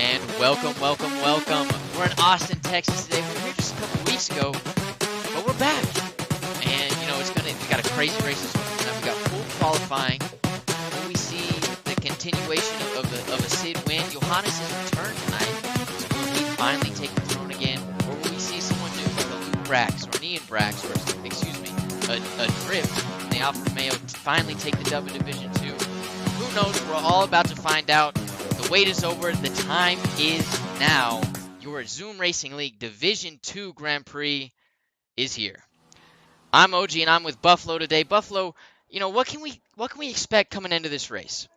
And welcome, welcome, welcome. We're in Austin, Texas today. We were here just a couple weeks ago, but we're back. And we got a crazy race this weekend. We got full qualifying. Will we see the continuation of a Sid win? Johannes' return tonight. Will he finally take the throne again? Or will we see someone new, like a Luke Brax or an Ian Brax, or a Drip in the Alfa Romeo to finally take the W Division 2? Who knows? We're all about to find out. The wait is over. The time is now. Your Zoom Racing League Division 2 Grand Prix is here. I'm OG and I'm with Buffalo today. Buffalo, what can we expect coming into this race?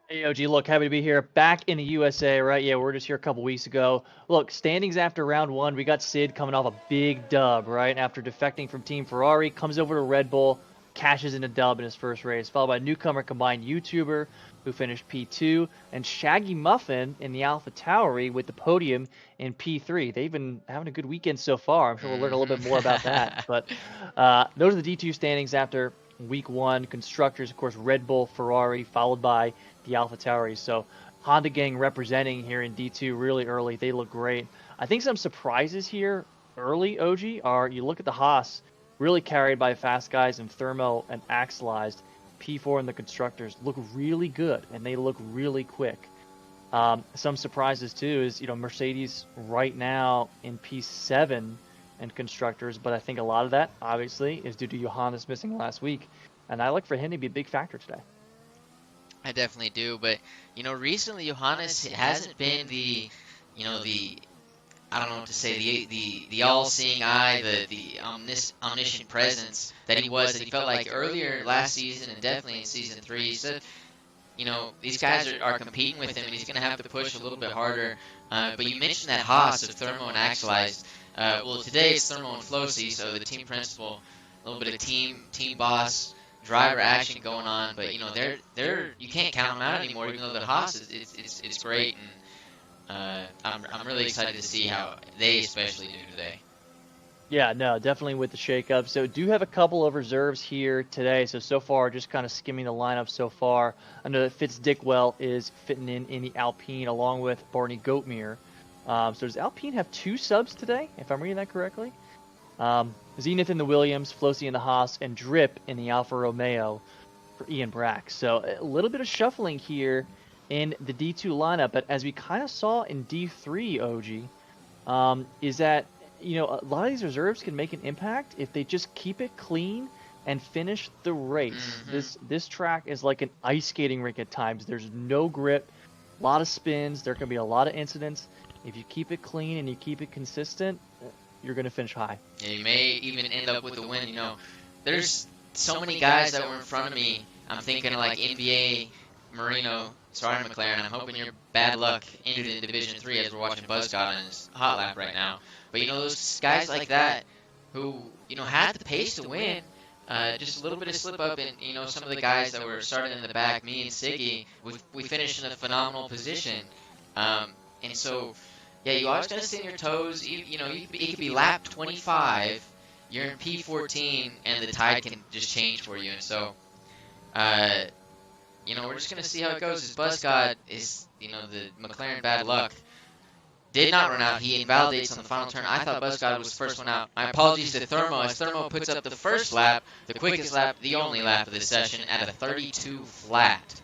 Hey, OG, look, happy to be here. Back in the USA, right? Yeah, we were just here a couple weeks ago. Look, standings after round one, we got Sid coming off a big dub, right? After defecting from Team Ferrari, comes over to Red Bull, cashes in a dub in his first race, followed by newcomer combined YouTuber, who finished P2, and Shaggy Muffin in the Alpha Tauri with the podium in P3. They've been having a good weekend so far. I'm sure we'll learn a little bit more about that. But those are the D2 standings after week one. Constructors, of course, Red Bull, Ferrari, followed by the Alpha Tauri. So Honda gang representing here in D2 really early. They look great. I think some surprises here early, OG, are you look at the Haas, really carried by fast guys in Thermo and Axelized. P4 and the constructors look really good, and they look really quick. Some surprises too is Mercedes right now in P7 and constructors, but I think a lot of that obviously is due to Johannes missing last week, and I look for him to be a big factor today. I definitely do, but recently Johannes hasn't been the I don't know what to say, the all-seeing eye, the omniscient presence that he was, that he felt like earlier last season and definitely in Season 3. He said, these guys are competing with him and he's going to have to push a little bit harder. But you mentioned that Haas of Thermo and Axelized. Well, today it's Thermo and Flossie, so the team principal, a little bit of team boss, driver action going on. But, they're you can't count them out anymore, even though the Haas it's great. And I'm really excited to see how they especially do today. Yeah, no, definitely with the shakeup. So do have a couple of reserves here today. So far, just kind of skimming the lineup so far. I know that Fitz Dickwell is fitting in the Alpine along with Barney Goatmere. So does Alpine have two subs today, if I'm reading that correctly? Zenith in the Williams, Flossie in the Haas, and Drip in the Alfa Romeo for Ian Brax. So a little bit of shuffling here in the D2 lineup, but as we kind of saw in D3, OG, is that a lot of these reserves can make an impact if they just keep it clean and finish the race. Mm-hmm. This track is like an ice skating rink at times. There's no grip, a lot of spins. There can be a lot of incidents. If you keep it clean and you keep it consistent, you're going to finish high. Yeah, you may even end up with a win. There's so many guys that were in front of me. I'm thinking like NBA, Marino, sorry McLaren, I'm hoping your bad luck ended in Division 3 as we're watching Buzzcott on his hot lap right now. But those guys like that who had the pace to win, just a little bit of slip up, and some of the guys that were starting in the back, me and Siggy, we finished in a phenomenal position. And so, yeah, you always gotta stay on your toes. It could be lap 25, you're in P14, and the tide can just change for you. And so, we're just going to see how it goes. As Buzzcott is, the McLaren bad luck did not run out. He invalidates on the final turn. I thought Buzzcott was the first one out. My apologies to Thermo, as Thermo puts up the first lap, the quickest lap, the only lap of this session, at a 32 flat.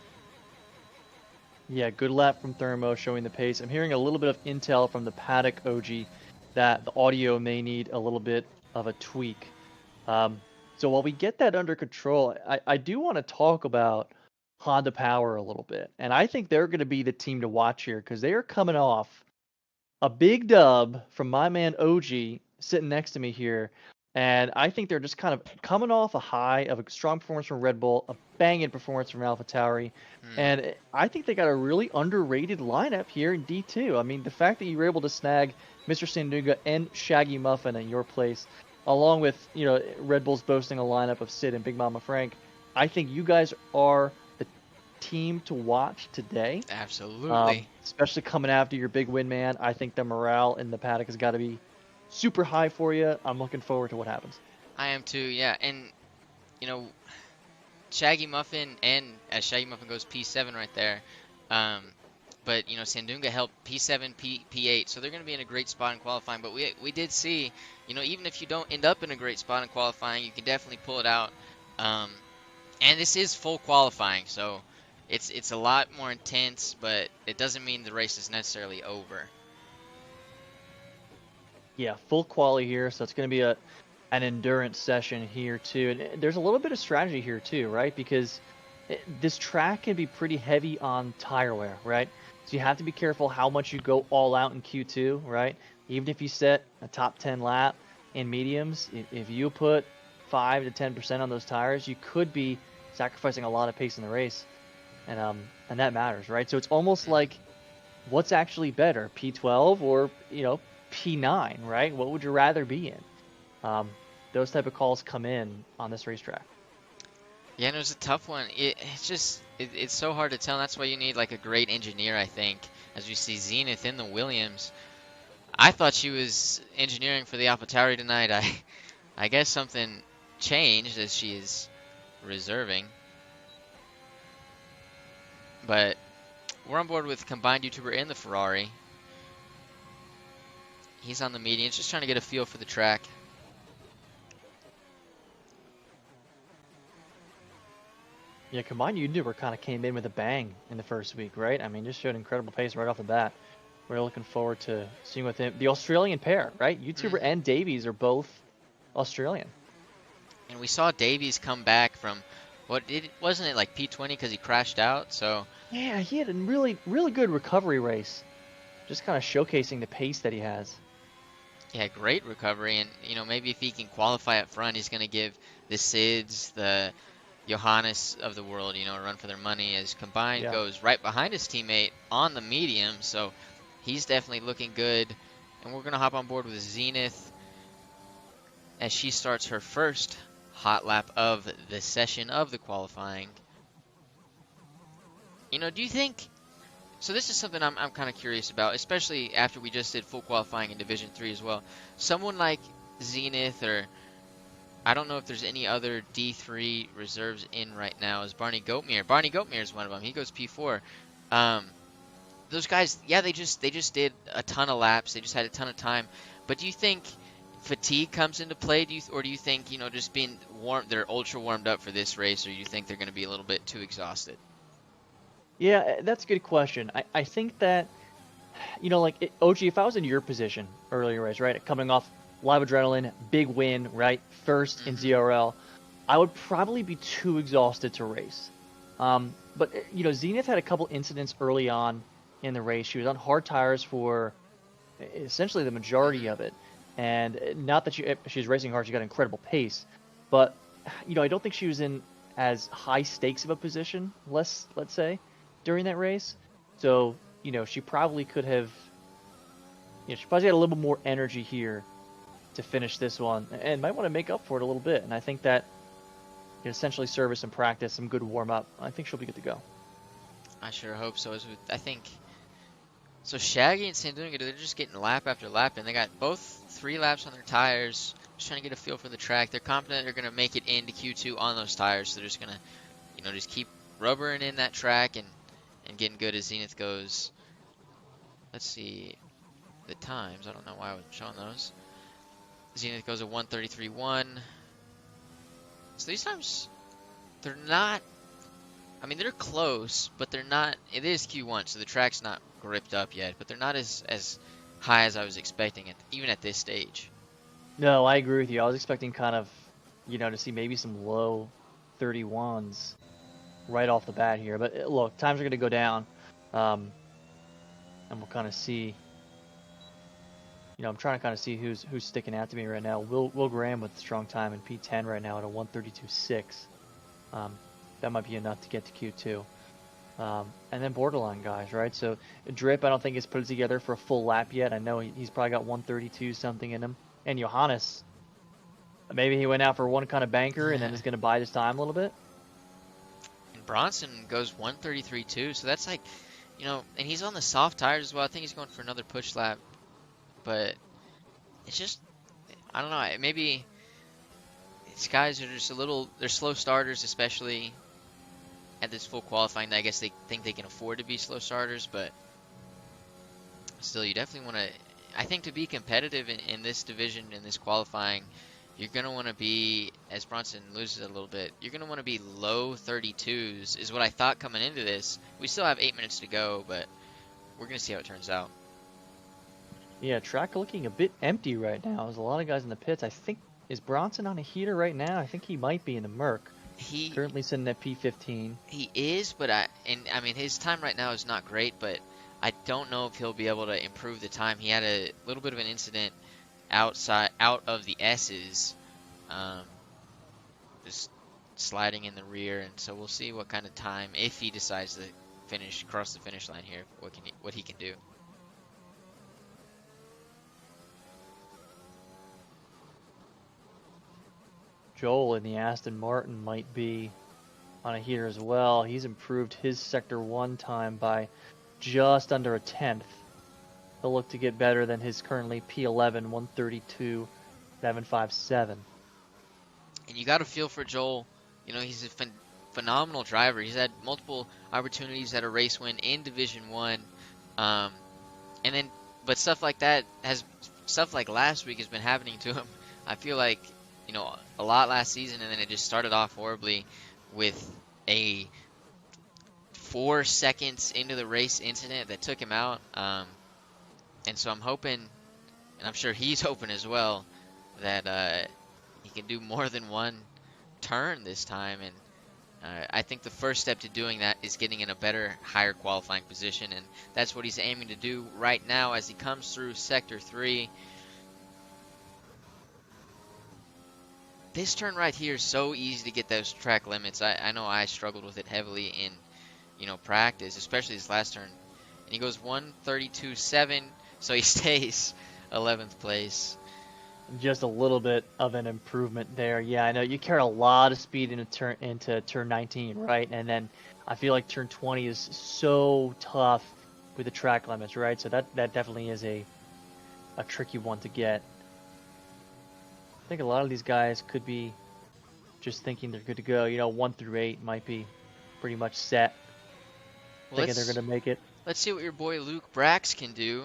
Yeah, good lap from Thermo showing the pace. I'm hearing a little bit of intel from the paddock, OG, that the audio may need a little bit of a tweak. So while we get that under control, I do want to talk about Honda Power a little bit. And I think they're going to be the team to watch here because they are coming off a big dub from my man OG sitting next to me here. And I think they're just kind of coming off a high of a strong performance from Red Bull, a banging performance from Alpha Tauri. And I think they got a really underrated lineup here in D2. I mean, the fact that you were able to snag Mr. Sanduga and Shaggy Muffin in your place, along with, Red Bull's boasting a lineup of Sid and Big Mama Frank, I think you guys are the team to watch today. Absolutely. Especially coming after your big win, man. I think the morale in the paddock has got to be super high for you. I'm looking forward to what happens. I am too, yeah. And, Shaggy Muffin, and as Shaggy Muffin goes P7 right there, but Sandunga helped P7, P8, so they're going to be in a great spot in qualifying. But we did see, even if you don't end up in a great spot in qualifying, you can definitely pull it out. Um, and this is full qualifying, so it's a lot more intense, but it doesn't mean the race is necessarily over. Yeah, full quali here, so it's going to be an endurance session here too. And there's a little bit of strategy here too, right? Because this track can be pretty heavy on tire wear, right? So you have to be careful how much you go all out in Q2, right? Even if you set a top 10 lap in mediums, if you put 5 to 10% on those tires, you could be sacrificing a lot of pace in the race, and that matters, right? So it's almost like, what's actually better, P12 or P9, right? What would you rather be in? Those type of calls come in on this racetrack. Yeah, and it was a tough one. It's so hard to tell. And that's why you need like a great engineer, I think. As you see Zenith in the Williams, I thought she was engineering for the AlphaTauri tonight. I guess something changed as she is reserving. But we're on board with Combined YouTuber in the Ferrari. He's on the medians, just trying to get a feel for the track. Yeah, Combined YouTuber kind of came in with a bang in the first week, right? I mean, just showed incredible pace right off the bat. We're looking forward to seeing with him. The Australian pair, right? YouTuber and Davies are both Australian. And we saw Davies come back from, wasn't it like P20 because he crashed out? So yeah, he had a really, really good recovery race. Just kind of showcasing the pace that he has. Yeah, great recovery. And, maybe if he can qualify up front, he's going to give the Sids, the Johannes of the world, a run for their money, as Combined goes right behind his teammate on the medium. So he's definitely looking good. And we're going to hop on board with Zenith as she starts her first hot lap of the session of the qualifying. Do you think, so this is something I'm kind of curious about, especially after we just did full qualifying in Division 3 as well. Someone like Zenith, or I don't know if there's any other D3 reserves in right now, is Barney Goatmere. Barney Goatmere is one of them. He goes P4. Those guys, yeah, they just did a ton of laps. They just had a ton of time. But do you think fatigue comes into play? Or do you think, just being warm, they're ultra warmed up for this race, or you think they're going to be a little bit too exhausted? Yeah, that's a good question. I think that, OG, if I was in your position earlier race, right, coming off live adrenaline, big win, right, first in ZRL, I would probably be too exhausted to race. But, Zenith had a couple incidents early on in the race. She was on hard tires for essentially the majority of it. And not that she was racing hard, she got incredible pace. But, I don't think she was in as high stakes of a position, let's say, during that race. So, she probably could have, she probably had a little bit more energy here to finish this one and might want to make up for it a little bit. And I think that essentially service and practice, some good warm up, I think she'll be good to go. I sure hope so. I think so. Shaggy and Sandunga, they're just getting lap after lap, and they got both 3 laps on their tires, just trying to get a feel for the track. They're confident they're going to make it into Q2 on those tires, so they're just going to, just keep rubbering in that track and getting good as Zenith goes. Let's see the times. I don't know why I wasn't showing those. Zenith goes a 1:33.1. So these times, they're not, I mean, they're close, but they're not, it is Q1, so the track's not gripped up yet, but they're not as high as I was expecting it, even at this stage. No, I agree with you. I was expecting kind of, to see maybe some low 31s right off the bat here. But look, times are going to go down, and we'll kind of see. I'm trying to kind of see who's sticking out to me right now. Will Graham with strong time in P10 right now at a 1:32.6. That might be enough to get to Q2. And then borderline guys, right? So Drip, I don't think is put it together for a full lap yet. I know he's probably got 1:32 something in him. And Johannes, maybe he went out for one kind of banker and then is going to bide his time a little bit. And Bronson goes 1:33.2, so that's like, and he's on the soft tires as well. I think he's going for another push lap. But it's just, I don't know, maybe these guys are just they're slow starters, especially at this full qualifying. I guess they think they can afford to be slow starters, but Still, you definitely want to. I think to be competitive in this division, in this qualifying, you're going to want to be, as Bronson loses a little bit, you're going to want to be low 32s, is what I thought coming into this. We still have 8 minutes to go, but we're going to see how it turns out. Yeah, track looking a bit empty right now. There's a lot of guys in the pits. I think, is Bronson on a heater right now? I think he might be in the Merc. He Currently sitting at P15. he is, but I mean his time right now is not great, but I don't know if he'll be able to improve the time. He had a little bit of an incident out of the S's, just sliding in the rear, and so we'll see what kind of time, if he decides to cross the finish line here, what he can do. Joel in the Aston Martin might be on a heater as well. He's improved his Sector 1 time by just under a tenth. He'll look to get better than his currently P11, 132.757. And you got to feel for Joel. You know, he's a phenomenal driver. He's had multiple opportunities at a race win in Division 1. And then, but stuff like last week has been happening to him. I feel like, you know, a lot last season, and then it just started off horribly with a 4 seconds into the race incident that took him out. And so I'm hoping, and I'm sure he's hoping as well, that he can do more than one turn this time. And I think the first step to doing that is getting in a better, higher qualifying position, and that's what he's aiming to do right now as he comes through Sector 3. This turn right here is so easy to get those track limits. I know I struggled with it heavily in, you know, practice, especially this last turn. And he goes 132.7, so he stays 11th place. Just a little bit of an improvement there. Yeah, I know you carry a lot of speed into turn 19, right? And then I feel like turn 20 is so tough with the track limits, right? So that definitely is a tricky one to get. I think a lot of these guys could be just thinking they're good to go. You know, 1 through 8 might be pretty much set. Well, thinking they're going to make it. Let's see what your boy Luke Brax can do.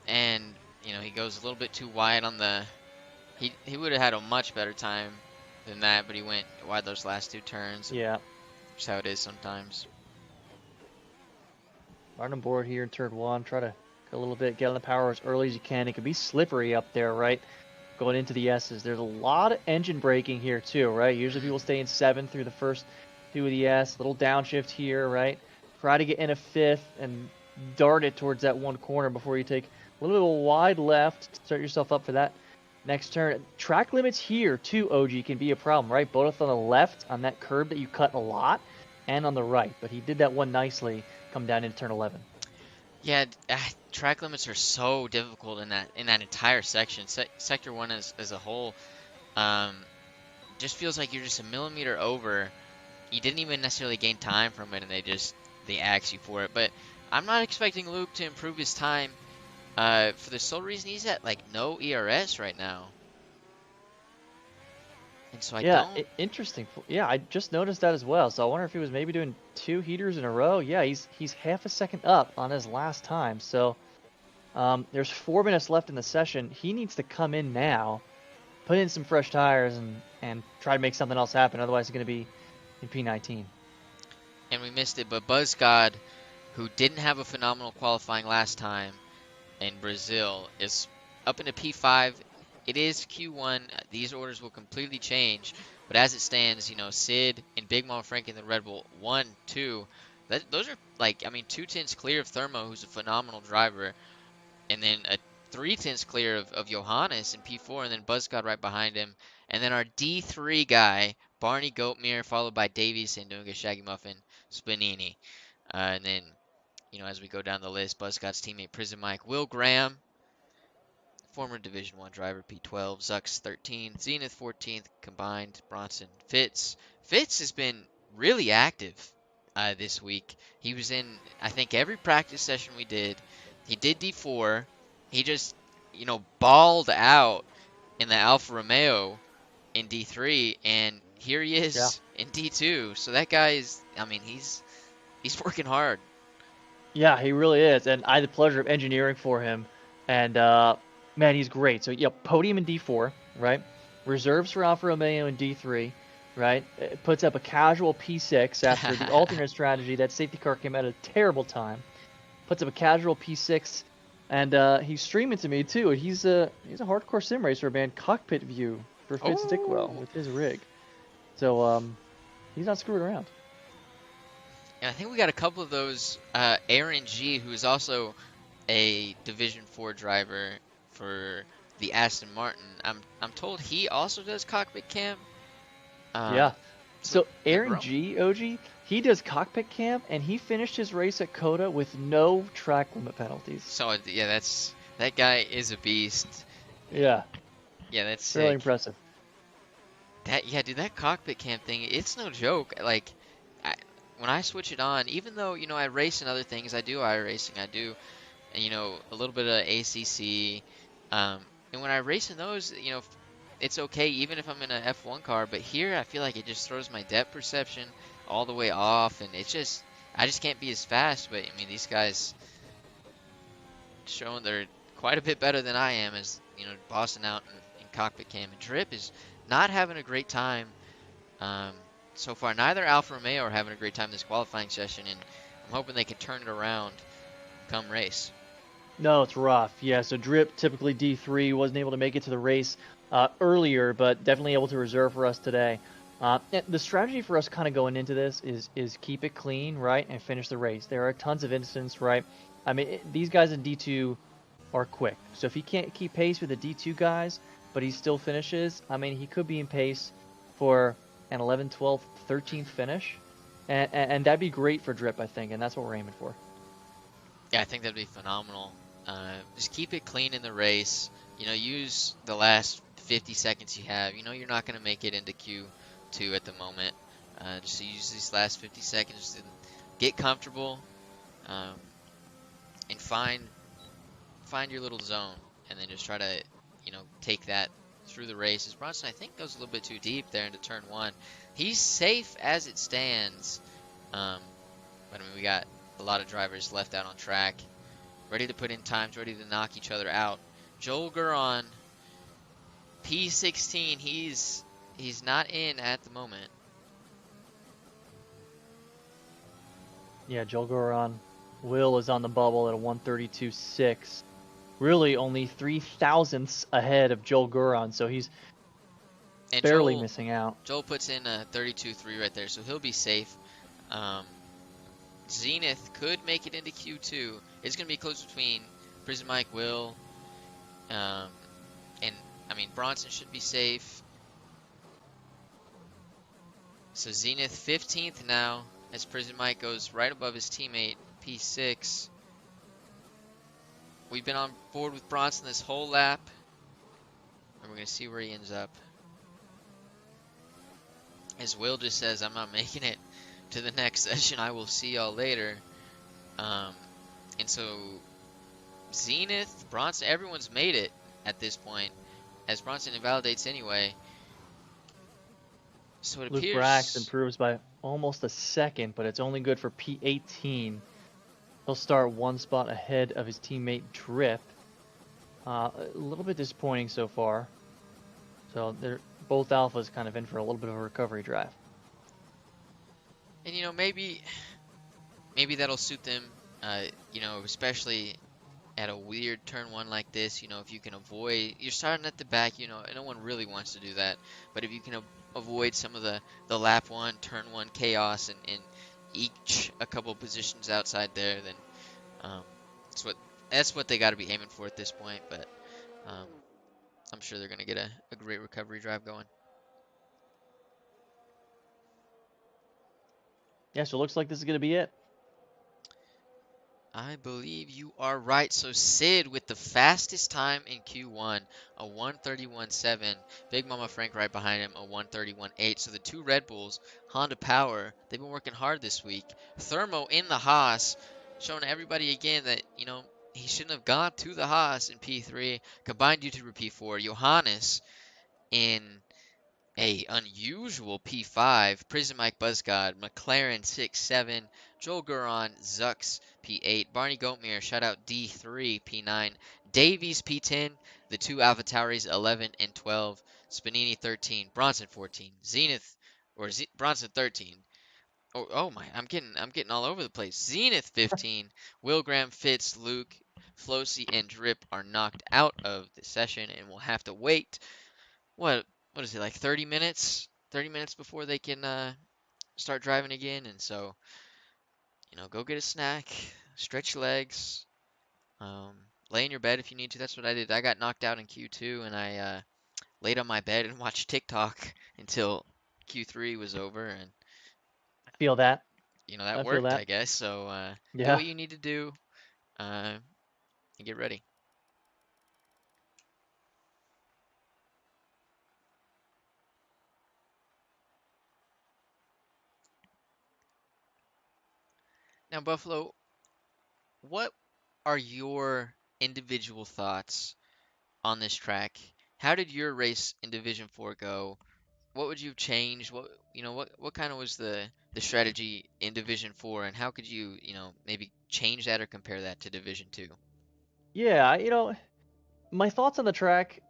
And, you know, he goes a little bit too wide on the... He would have had a much better time than that, but he went wide those last 2 turns. Yeah. Just how it is sometimes. Right on board here in turn 1. Try to go a little bit, get on the power as early as you can. It can be slippery up there, right? Going into the S's. There's a lot of engine braking here too, right? Usually people stay in 7th through the first 2 of the S. Little downshift here, right? Try to get in a 5th and dart it towards that one corner before you take a little bit of a wide left to start yourself up for that next turn. Track limits here too, OG, can be a problem, right? Both on the left on that curb that you cut a lot and on the right. But he did that one nicely, come down into turn 11. Yeah, track limits are so difficult in that entire section. Sector 1 as a whole just feels like you're just a millimeter over. You didn't even necessarily gain time from it, and they axe you for it. But I'm not expecting Luke to improve his time for the sole reason he's at like no ERS right now. And so interesting. Yeah, I just noticed that as well. So I wonder if he was maybe doing 2 heaters in a row. Yeah, he's half a second up on his last time. So there's 4 minutes left in the session. He needs to come in now, put in some fresh tires, and try to make something else happen. Otherwise, he's going to be in P19. And we missed it, but BuzzGod, who didn't have a phenomenal qualifying last time in Brazil, is up into P5. It is Q1. These orders will completely change. But as it stands, you know, Sid and Big Mom Frank in the Red Bull 1, 2. Those are, like, I mean, 2 tenths clear of Thermo, who's a phenomenal driver. And then 3 tenths clear of Johannes in P4. And then BuzzGod right behind him. And then our D3 guy, Barney Goatmere, followed by Davies and doing a Shaggy Muffin, Spanini. And then, you know, as we go down the list, BuzzGod's teammate, Prison Mike, Will Graham, former Division 1 driver, P12, Zucks 13th, Zenith 14th, combined, Bronson, Fitz. Fitz has been really active this week. He was in, I think, every practice session we did. He did D4. He just, you know, balled out in the Alfa Romeo in D3, and here he is in D2. So that guy is, I mean, he's working hard. Yeah, he really is, and I had the pleasure of engineering for him, and man, he's great. So yeah, podium in D4, right? Reserves for Alfa Romeo in D3, right? It puts up a casual P6 after the alternate strategy. That safety car came at a terrible time. Puts up a casual P6, and he's streaming to me too. He's a hardcore sim racer, man. Cockpit view for Fitz Dickwell Oh, with his rig. So he's not screwing around. and I think we got a couple of those. Aaron G, who is also a Division 4 driver for the Aston Martin. I'm told he also does cockpit cam. Um, Yeah. so So they're Aaron growing. G, OG, he does cockpit cam, and he finished his race at Coda with no track limit penalties. So yeah, that guy is a beast. Yeah, Yeah, that's really sick. impressive. That yeah, dude, that cockpit cam thing, it's no joke. Like, I, when I switch it on, even though I race in other things, I do iRacing, I do, a little bit of ACC, and when I race in those, it's okay even if I'm in a F1 car. But here, I feel like it just throws my depth perception all the way off, and I just can't be as fast. But I mean, these guys showing they're quite a bit better than I am, as bossing out in cockpit cam. And Drip is not having a great time um, so far. Neither Alfa Romeo are having a great time this qualifying session, and I'm hoping they can turn it around come race. No, it's rough. Yeah, so Drip, typically D3, wasn't able to make it to the race earlier, but definitely able to reserve for us today. The strategy for us kind of going into this is keep it clean, right, and finish the race. There are tons of incidents, right? I mean, these guys in D2 are quick. So if he can't keep pace with the D2 guys, but he still finishes, I mean, he could be in pace for an 11th, 12th, 13th finish. And that'd be great for Drip, I think, and that's what we're aiming for. Yeah, I think that'd be phenomenal. Just keep it clean in the race. Use the last 50 seconds you have. You're not going to make it into Q2 at the moment. Just use these last 50 seconds to get comfortable um, and find your little zone, and then just try to, take that through the race. As Bronson, I think, goes a little bit too deep there into turn one. He's safe as it stands, but I mean, we got a lot of drivers left out on track, ready to put in times, ready to knock each other out. Joel Guron, P16, he's not in at the moment. Yeah, Joel Goran. Will is on the bubble at a 132.6. Really only 3 thousandths ahead of Joel Guron, so he's And barely Joel missing out. Joel puts in a 32.3 right there, so he'll be safe. Um, Zenith could make it into Q2. It's going to be close between Prison Mike, Will, um, and I mean Bronson should be safe. So Zenith 15th now, as Prison Mike goes right above his teammate P6. We've been on board with Bronson this whole lap, and we're going to see where he ends up. As Will just says, I'm not making it to the next session. I will see y'all later. And so Zenith, Bronson, everyone's made it at this point, as Bronson invalidates anyway. So it Luke Brax appears. improves by almost a second, but it's only good for P18. He'll start one spot ahead of his teammate Drip. A little bit disappointing so far. So they're both alphas kind of in for a little bit of a recovery drive. And maybe that'll suit them. Especially at a weird turn one like this. If you can avoid, you're starting at the back. No one really wants to do that. But if you can avoid some of the lap one, turn one chaos, and each a couple positions outside there, then that's what they got to be aiming for at this point. But um, I'm sure they're gonna get a great recovery drive going. Yeah, so it looks like this is going to be it. I believe you are right. So Sid with the fastest time in Q1, a 131.7. Big Mama Frank right behind him, a 131.8. So the two Red Bulls, Honda Power, they've been working hard this week. Thermo in the Haas, showing everybody again that, he shouldn't have gone to the Haas in P3. Combined YouTuber P4. Johannes in A unusual P5, Prison Mike Buzzgod, McLaren 6-7, Joel Guron, Zux P8, Barney Goatmere, shout out D3 P9, Davies P10, the two AlphaTauris 11 and 12, Spanini 13, Bronson 14, Zenith Bronson 13. Oh my, I'm getting all over the place. Zenith 15, Will Graham, Fitz, Luke, Flosi, and Drip are knocked out of the session and will have to wait what what is it, like 30 minutes? 30 minutes before they can start driving again. And so, go get a snack, stretch your legs, um, lay in your bed if you need to. That's what I did. I got knocked out in Q2 and I laid on my bed and watched TikTok until Q3 was over. And I feel that. that I feel worked, that. I guess. So do Yeah. what you need to do uh, and get ready. Now, Buffalo, what are your individual thoughts on this track? How did your race in Division 4 go? What would you change? What kind of was the strategy in Division 4, and how could you, maybe change that or compare that to Division 2? Yeah, my thoughts on the track,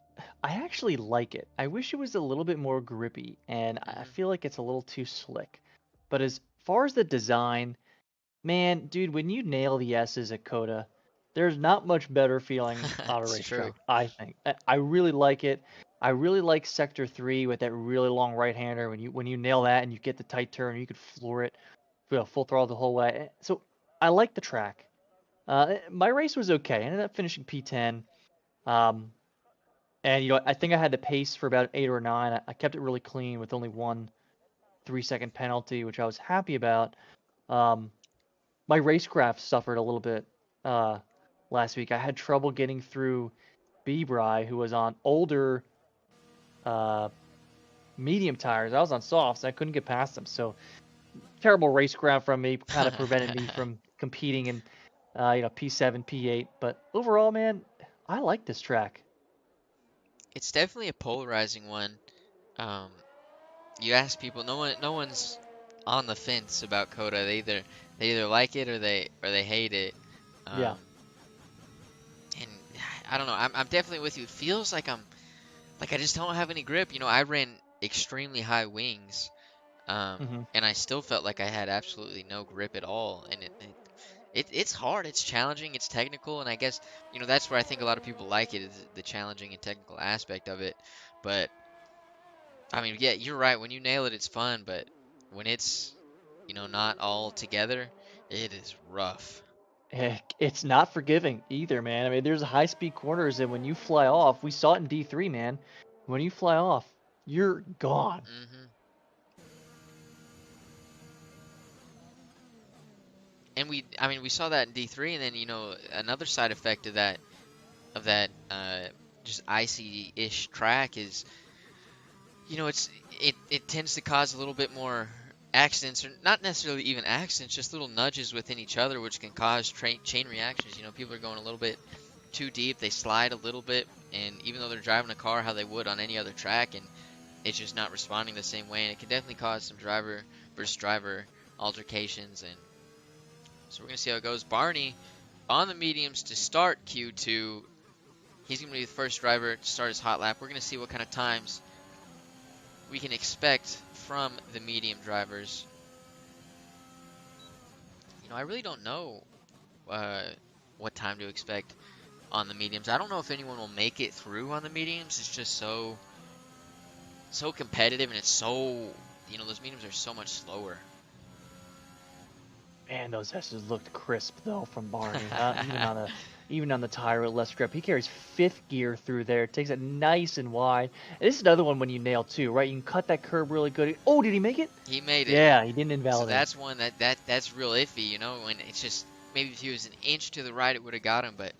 I actually like it. I wish it was a little bit more grippy, and I Hmm. feel like it's a little too slick. But as far as the design, man, dude, when you nail the S's at Coda, there's not much better feeling on a It's true. racetrack, I think. I really like it. I really like Sector 3 with that really long right-hander. When you nail that and you get the tight turn, you could floor it, full throttle the whole way. So I like the track. My race was okay. I ended up finishing P10. Um, and I think I had the pace for about 8 or 9. I kept it really clean with only one 3-second penalty, which I was happy about. Um, my racecraft suffered a little bit uh, last week. I had trouble getting through Bebri, who was on older uh, medium tires. I was on softs. I couldn't get past them. So terrible racecraft from me, kind of prevented me from competing in P7, P8. But overall, man, I like this track. It's definitely a polarizing one. Um, you ask people, no one's on the fence about Coda. They either like it or they hate it. Yeah. Um, and I don't know. I'm definitely with you. It feels like I just don't have any grip. I ran extremely high wings, Hmm. and I still felt like I had absolutely no grip at all. And it's hard. It's challenging. It's technical, and I guess that's where I think a lot of people like it, is the challenging and technical aspect of it. But I mean, yeah, you're right. When you nail it, it's fun. But when it's not all together, it is rough. It's not forgiving either, man. I mean, there's high speed corners, and when you fly off, we saw it in D3, man. When you fly off, you're gone. Hmm. And I mean, we saw that in D3, and then another side effect of that just icy-ish track is it tends to cause a little bit more accidents, or not necessarily even accidents, just little nudges within each other, which can cause chain reactions. People are going a little bit too deep, they slide a little bit, and even though they're driving a car how they would on any other track, and it's just not responding the same way, and it can definitely cause some driver versus driver altercations. And so we're gonna see how it goes. Barney on the mediums to start Q2. He's gonna be the first driver to start his hot lap. We're gonna see what kind of times we can expect from the medium drivers. I really don't know uh, what time to expect on the mediums. I don't know if anyone will make it through on the mediums. It's just so competitive, and it's those mediums are so much slower. Man, those S's looked crisp though from Barney. Even on the tire with less grip, he carries fifth gear through there. Takes it nice and wide. And this is another one when you nail too, right? You can cut that curb really good. Oh, did he make it? He made it. Yeah, he didn't So invalidate. that's one that's real iffy, when it's just maybe if he was an inch to the right, it would have got him. But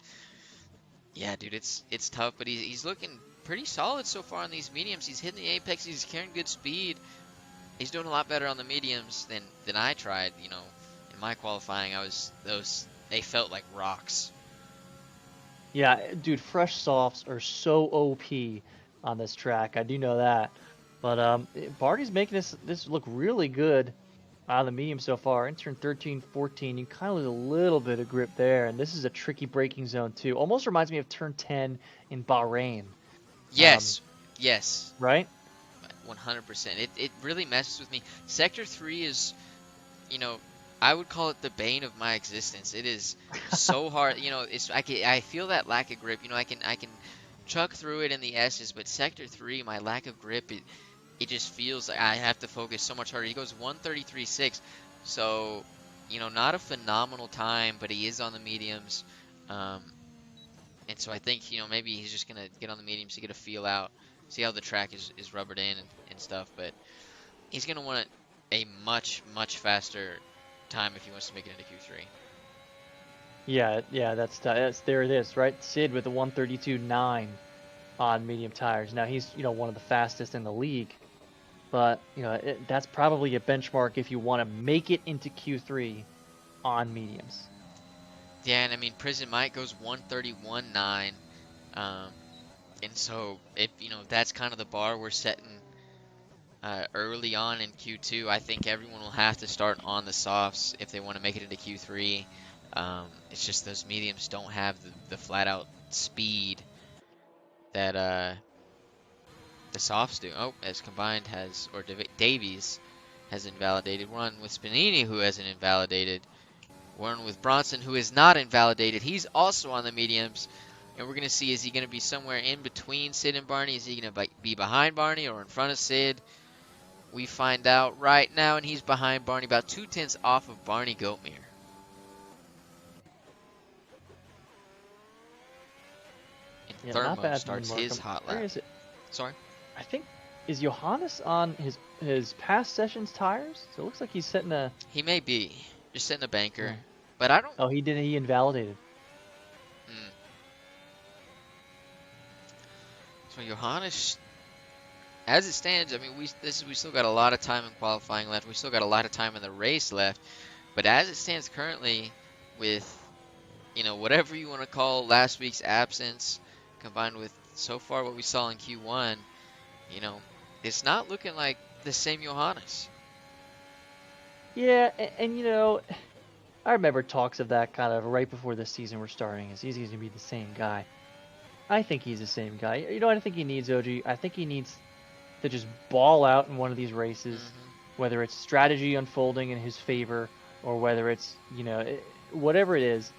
yeah, dude, it's tough. But he's looking pretty solid so far on these mediums. He's hitting the apex. He's carrying good speed. He's doing a lot better on the mediums than I tried. In my qualifying, they felt like rocks. Yeah, dude, fresh softs are so OP on this track. I do know that. But Barty's making this look really good on the medium so far. In turn 13, 14, you kind of lose a little bit of grip there, and this is a tricky braking zone too. Almost reminds me of turn 10 in Bahrain. Yes, yes, Right? 100%. It really messes with me. Sector 3 is, you know, I would call it the bane of my existence. It is so hard. I feel that lack of grip. I can chuck through it in the S's, but Sector 3, my lack of grip, it just feels like I have to focus so much harder. He goes 133.6, so not a phenomenal time, but he is on the mediums, and so I think maybe he's just gonna get on the mediums to get a feel out, see how the track is rubbered in and stuff. But he's gonna want a much faster time if he wants to make it into Q3. Yeah, that's there it is, right? Sid with a 132.9 on medium tires. Now he's one of the fastest in the league, but that's probably a benchmark if you want to make it into Q3 on mediums. Yeah, and I mean Prison Mike goes 131.9, and so if that's kind of the bar we're setting early on in Q2. I think everyone will have to start on the softs if they want to make it into Q3. It's just those mediums don't have the flat out speed that the softs do. Oh, as Combined has, or Davies has invalidated. One with Spanini, who hasn't invalidated. One with Bronson, who is not invalidated. He's also on the mediums. And we're going to see, is he going to be somewhere in between Sid and Barney? Is he going to be behind Barney or in front of Sid? We find out right now, and he's behind Barney, about 2/10 off of Barney Goatmere. And Yeah, Thermo not bad. starts his hot lap. Where is it? Sorry? I think, is Johannes on his past sessions tires? So it looks like he's setting a... He may be. Just setting a banker. Yeah. But I don't... Oh, he invalidated. So Johannes, as it stands, I mean, we still got a lot of time in qualifying left. We still got a lot of time in the race left. But as it stands currently, with whatever you want to call last week's absence, combined with so far what we saw in Q1, it's not looking like the same Johannes. Yeah, and I remember talks of that kind of right before the season were starting. Is he's going to be the same guy? I think he's the same guy. You know what I think he needs, OG? I think he needs to just ball out in one of these races, whether it's strategy unfolding in his favor or whether it's, whatever it is,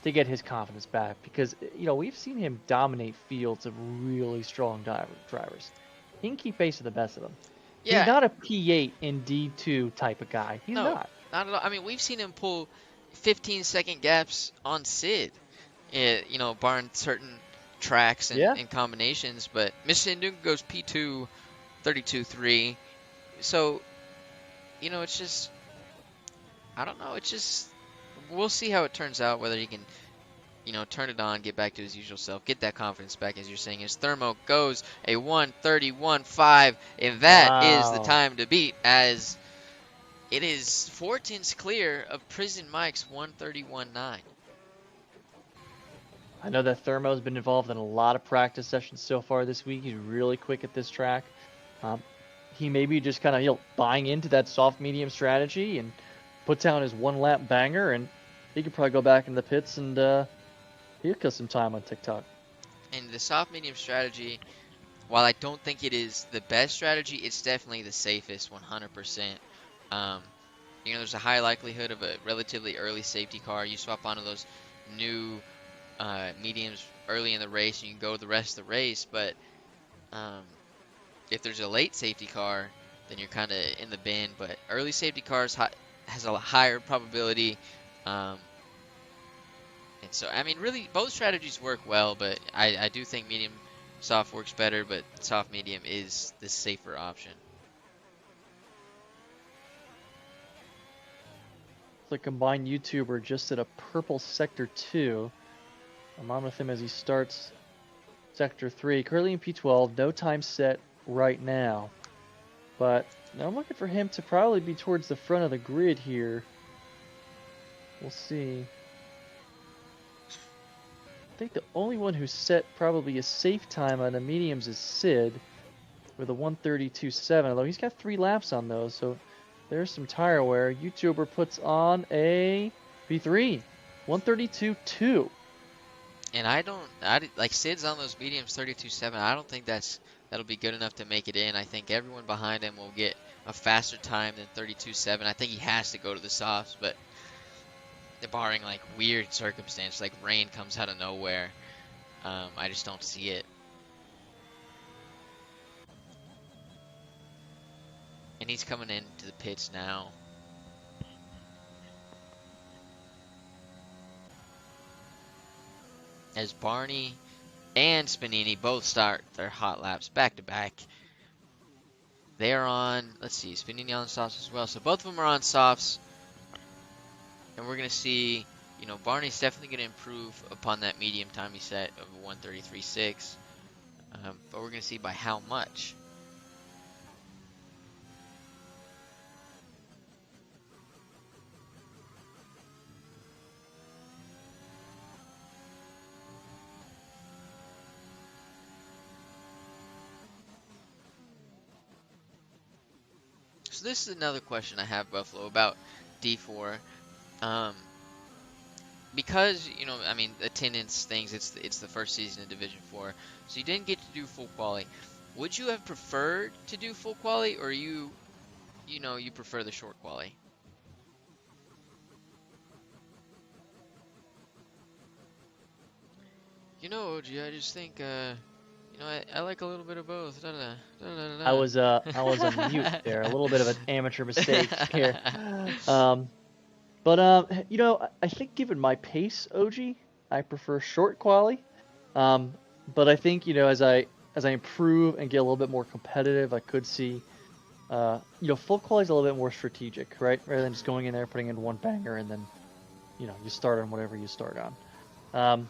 to get his confidence back. Because, we've seen him dominate fields of really strong drivers. He can keep pace with the best of them. Yeah. He's not a P8 in D2 type of guy. He's not at all. I mean, we've seen him pull 15-second gaps on Sid, barring certain tracks and combinations. But Mr. Ndunga goes P2, 32.3. So, it's just, I don't know. It's just, we'll see how it turns out, whether he can, turn it on, get back to his usual self, get that confidence back, as you're saying. His Thermo goes a 131.5, and that is the time to beat, as it is 4/10 clear of Prison Mike's 131.9. I know that Thermo's been involved in a lot of practice sessions so far this week. He's really quick at this track. He may be just kind of buying into that soft medium strategy and puts down his one lap banger, and he could probably go back in the pits and he'll kill some time on TikTok. And the soft medium strategy, while I don't think it is the best strategy, it's definitely the safest, 100%. There's a high likelihood of a relatively early safety car. You swap onto those new mediums early in the race, and you can go the rest of the race. But if there's a late safety car, then you're kind of in the bin. But early safety cars has a higher probability. And so, I mean, really, both strategies work well, but I do think medium soft works better, but soft medium is the safer option. The combined YouTuber just at a purple sector 2. I'm on with him as he starts sector 3. Currently in P12, no time set right now. But I'm looking for him to probably be towards the front of the grid here. We'll see. I think the only one who's set probably a safe time on the mediums is Sid. with a 132.7, although he's got 3 laps on those, so there's some tire wear. YouTuber puts on a P3, 132.2. And like Sid's on those mediums 32.7. I don't think that'll be good enough to make it in. I think everyone behind him will get a faster time than 32.7. I think he has to go to the softs, but barring like weird circumstance, like rain comes out of nowhere, I just don't see it. And he's coming into the pits now. As Barney and Spanini both start their hot laps back to back. They're on, let's see, Spanini on softs as well. So both of them are on softs. And we're going to see, you know, Barney's definitely going to improve upon that medium time he set of 133.6. But we're going to see by how much. So this is another question I have, Buffalo, about D4. Because, you know, I mean, attendance things, it's the first season of Division 4, so you didn't get to do full quali. Would you have preferred to do full quali, or you prefer the short quali? You know, OG, I just think, you know, I like a little bit of both. Da, da, da, da, da. I was on mute there, a little bit of an amateur mistake here. But you know, I think given my pace, OG, I prefer short quali. But I think, you know, as I improve and get a little bit more competitive, I could see, you know, full quali is a little bit more strategic, right? Rather than just going in there, putting in one banger, and then, you know, you start on whatever you start on.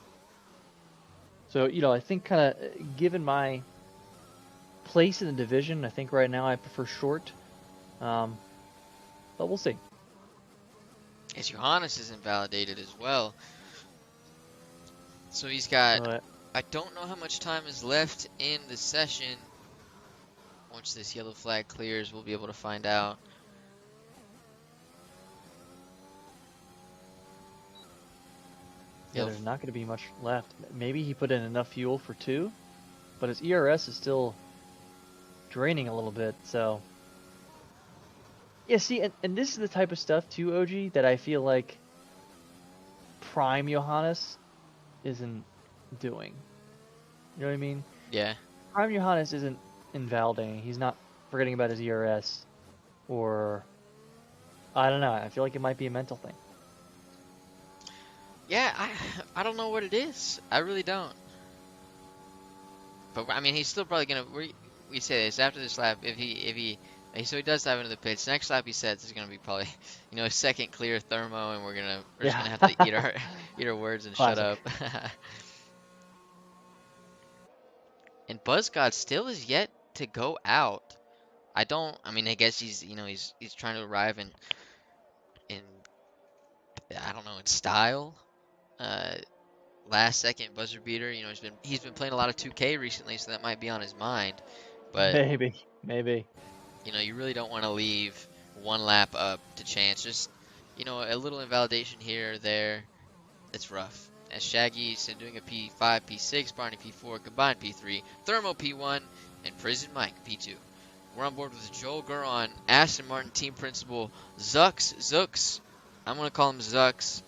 So, you know, I think kind of given my place in the division, I think right now I prefer short. But we'll see. As Johannes is invalidated as well. So he's got, I don't know how much time is left in the session. Once this yellow flag clears, we'll be able to find out. Yeah, there's not going to be much left. Maybe he put in enough fuel for 2, but his ERS is still draining a little bit, so... Yeah, see, and this is the type of stuff, too, OG, that I feel like Prime Johannes isn't doing. You know what I mean? Yeah. Prime Johannes isn't invalidating. He's not forgetting about his ERS, or... I don't know, I feel like it might be a mental thing. Yeah, I don't know what it is. I really don't. But I mean, he's still probably gonna. We say this after this lap. If he so he does dive into the pits. Next lap he sets is gonna be probably, you know, a second clear thermo, and we're just gonna have to eat our words and Classic. shut up. And Buzzgod still is yet to go out. I mean, I guess he's trying to arrive in I don't know, in style. Last second buzzer beater. You know, he's been playing a lot of 2K recently, so that might be on his mind. But maybe. You know, you really don't want to leave one lap up to chance. Just, you know, a little invalidation here or there. It's rough. As Shaggy's doing a P5, P6, Barney P4, combined P3, Thermo P1, and Prison Mike P2. We're on board with Joel Guron, Aston Martin team principal, Zooks. I'm going to call him Zux.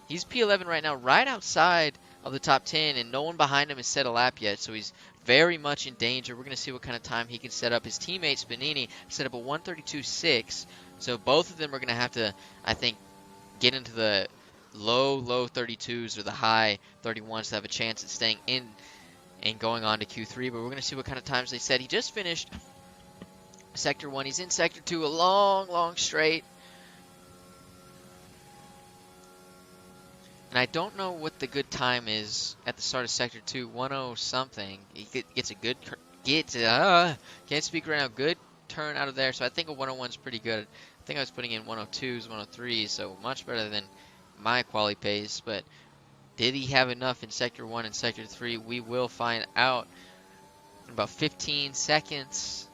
He's P11 right now, right outside of the top 10, and no one behind him has set a lap yet, so he's very much in danger. We're going to see what kind of time he can set up. His teammate, Spanini, set up a 132.6, so both of them are going to have to, I think, get into the low 32s or the high 31s to have a chance at staying in and going on to Q3, but we're going to see what kind of times they set. He just finished Sector 1. He's in Sector 2, a long straight. And I don't know what the good time is at the start of Sector 2, 10 something. He gets a good, can't speak right now, good turn out of there. So I think a 101 is pretty good. I think I was putting in 102s, 103s, so much better than my quali pace. But did he have enough in Sector 1 and Sector 3? We will find out in about 15 seconds.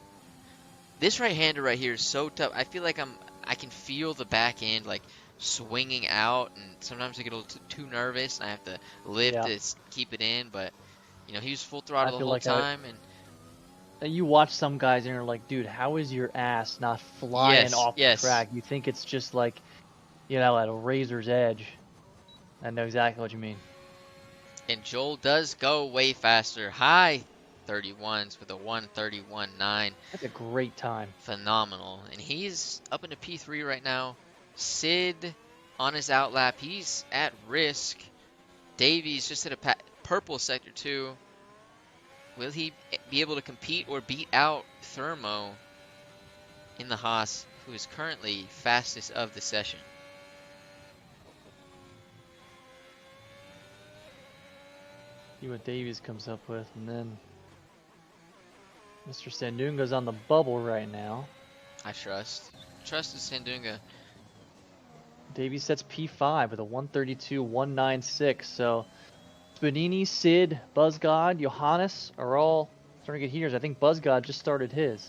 This right-hander right here is so tough. I feel like I can feel the back end like swinging out, and sometimes I get a little too nervous, and I have to lift Yeah, to keep it in. But he was full I throttle the feel whole like time, and you watch some guys and you're like, dude, how is your ass not flying yes, off the yes. track? You think it's just like, at a razor's edge. I know exactly what you mean. And Joel does go way faster. High 31s with a 1:31.9. That's a great time. Phenomenal. And he's up into P3 right now. Sid on his outlap. He's at risk. Davies just hit a purple sector 2. Will he be able to compete or beat out Thermo in the Haas, who is currently fastest of the session? See what Davies comes up with, and then Mr. Sandunga's on the bubble right now. I trust. Trust Sandunga. Davies sets P5 with a 132.196. So Spanini, Sid, Buzzgod, Johannes are all starting to get heaters. I think Buzzgod just started his.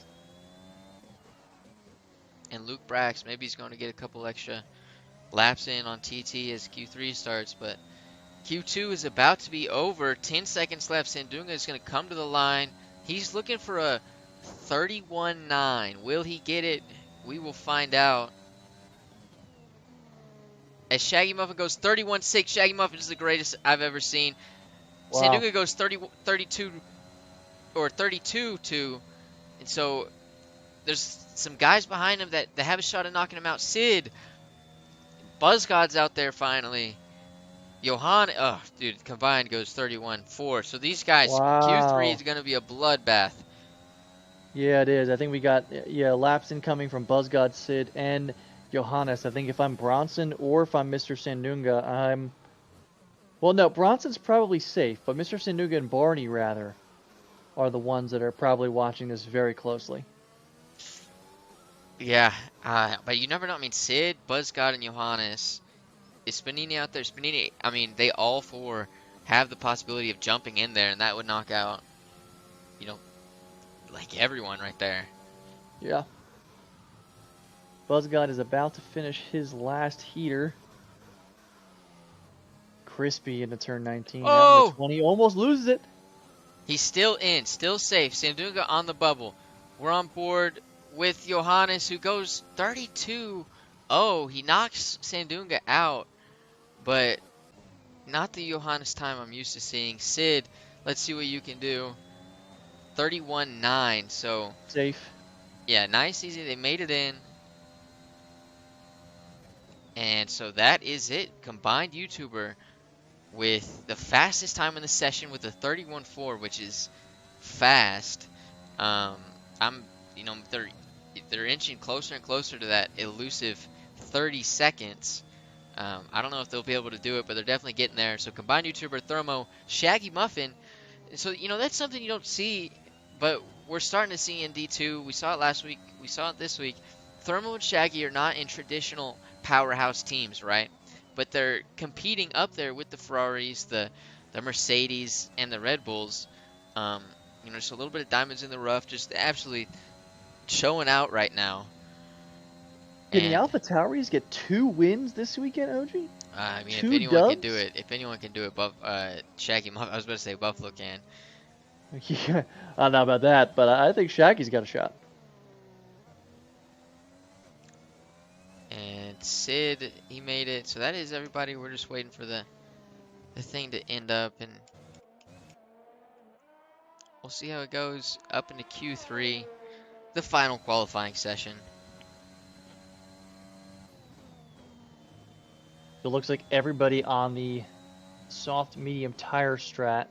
And Luke Brax, maybe he's going to get a couple extra laps in on TT as Q3 starts, but Q2 is about to be over. 10 seconds left. Sandunga is going to come to the line. He's looking for a 31.9. Will he get it? We will find out. As Shaggy Muffin goes 31.6. Shaggy Muffin is the greatest I've ever seen. Wow. Sandunga goes 32 or 32.2. And so there's some guys behind him that have a shot at knocking him out. Sid. Buzzgod's out there finally. Johan, oh, dude, combined goes 31.4. So these guys, Wow. Q3 is going to be a bloodbath. Yeah, it is. I think we got, laps incoming from Buzzgod, Sid, and Johannes. I think if I'm Bronson or if I'm Mr. Sandunga, well, no, Bronson's probably safe, but Mr. Sandunga and Barney, rather, are the ones that are probably watching this very closely. Yeah, but you never know. I mean, Sid, Buzzgod, and Johannes. Is Spanini out there? Spanini, I mean, they all four have the possibility of jumping in there, and that would knock out, like everyone right there. Yeah. Buzzgod is about to finish his last heater. Crispy into turn 19. Out into 20. Almost loses it. He's still in, still safe. Sandunga on the bubble. We're on board with Johannes, who goes 32. Oh, he knocks Sandunga out, but not the Johannes time I'm used to seeing. Sid, let's see what you can do. 31.9, so safe. Yeah, nice, easy. They made it in. And so that is it. Combined YouTuber with the fastest time in the session with a 31.4, which is fast. They're inching closer and closer to that elusive 30 seconds. I don't know if they'll be able to do it, but they're definitely getting there. So combined YouTuber, Thermo, Shaggy Muffin. So, that's something you don't see, but we're starting to see in D2. We saw it last week. We saw it this week. Thermo and Shaggy are not in traditional powerhouse teams, right? But they're competing up there with the Ferraris, the Mercedes, and the Red Bulls. Just a little bit of diamonds in the rough, just absolutely showing out right now. Can the AlphaTauris get 2 wins this weekend, OG? I mean, if anyone can do it, Shaggy, I was about to say Buffalo can. Yeah, I don't know about that, but I think Shaggy's got a shot. And Sid, he made it. So that is everybody. We're just waiting for the thing to end up, and we'll see how it goes up into Q3, the final qualifying session. It looks like everybody on the soft medium tire strat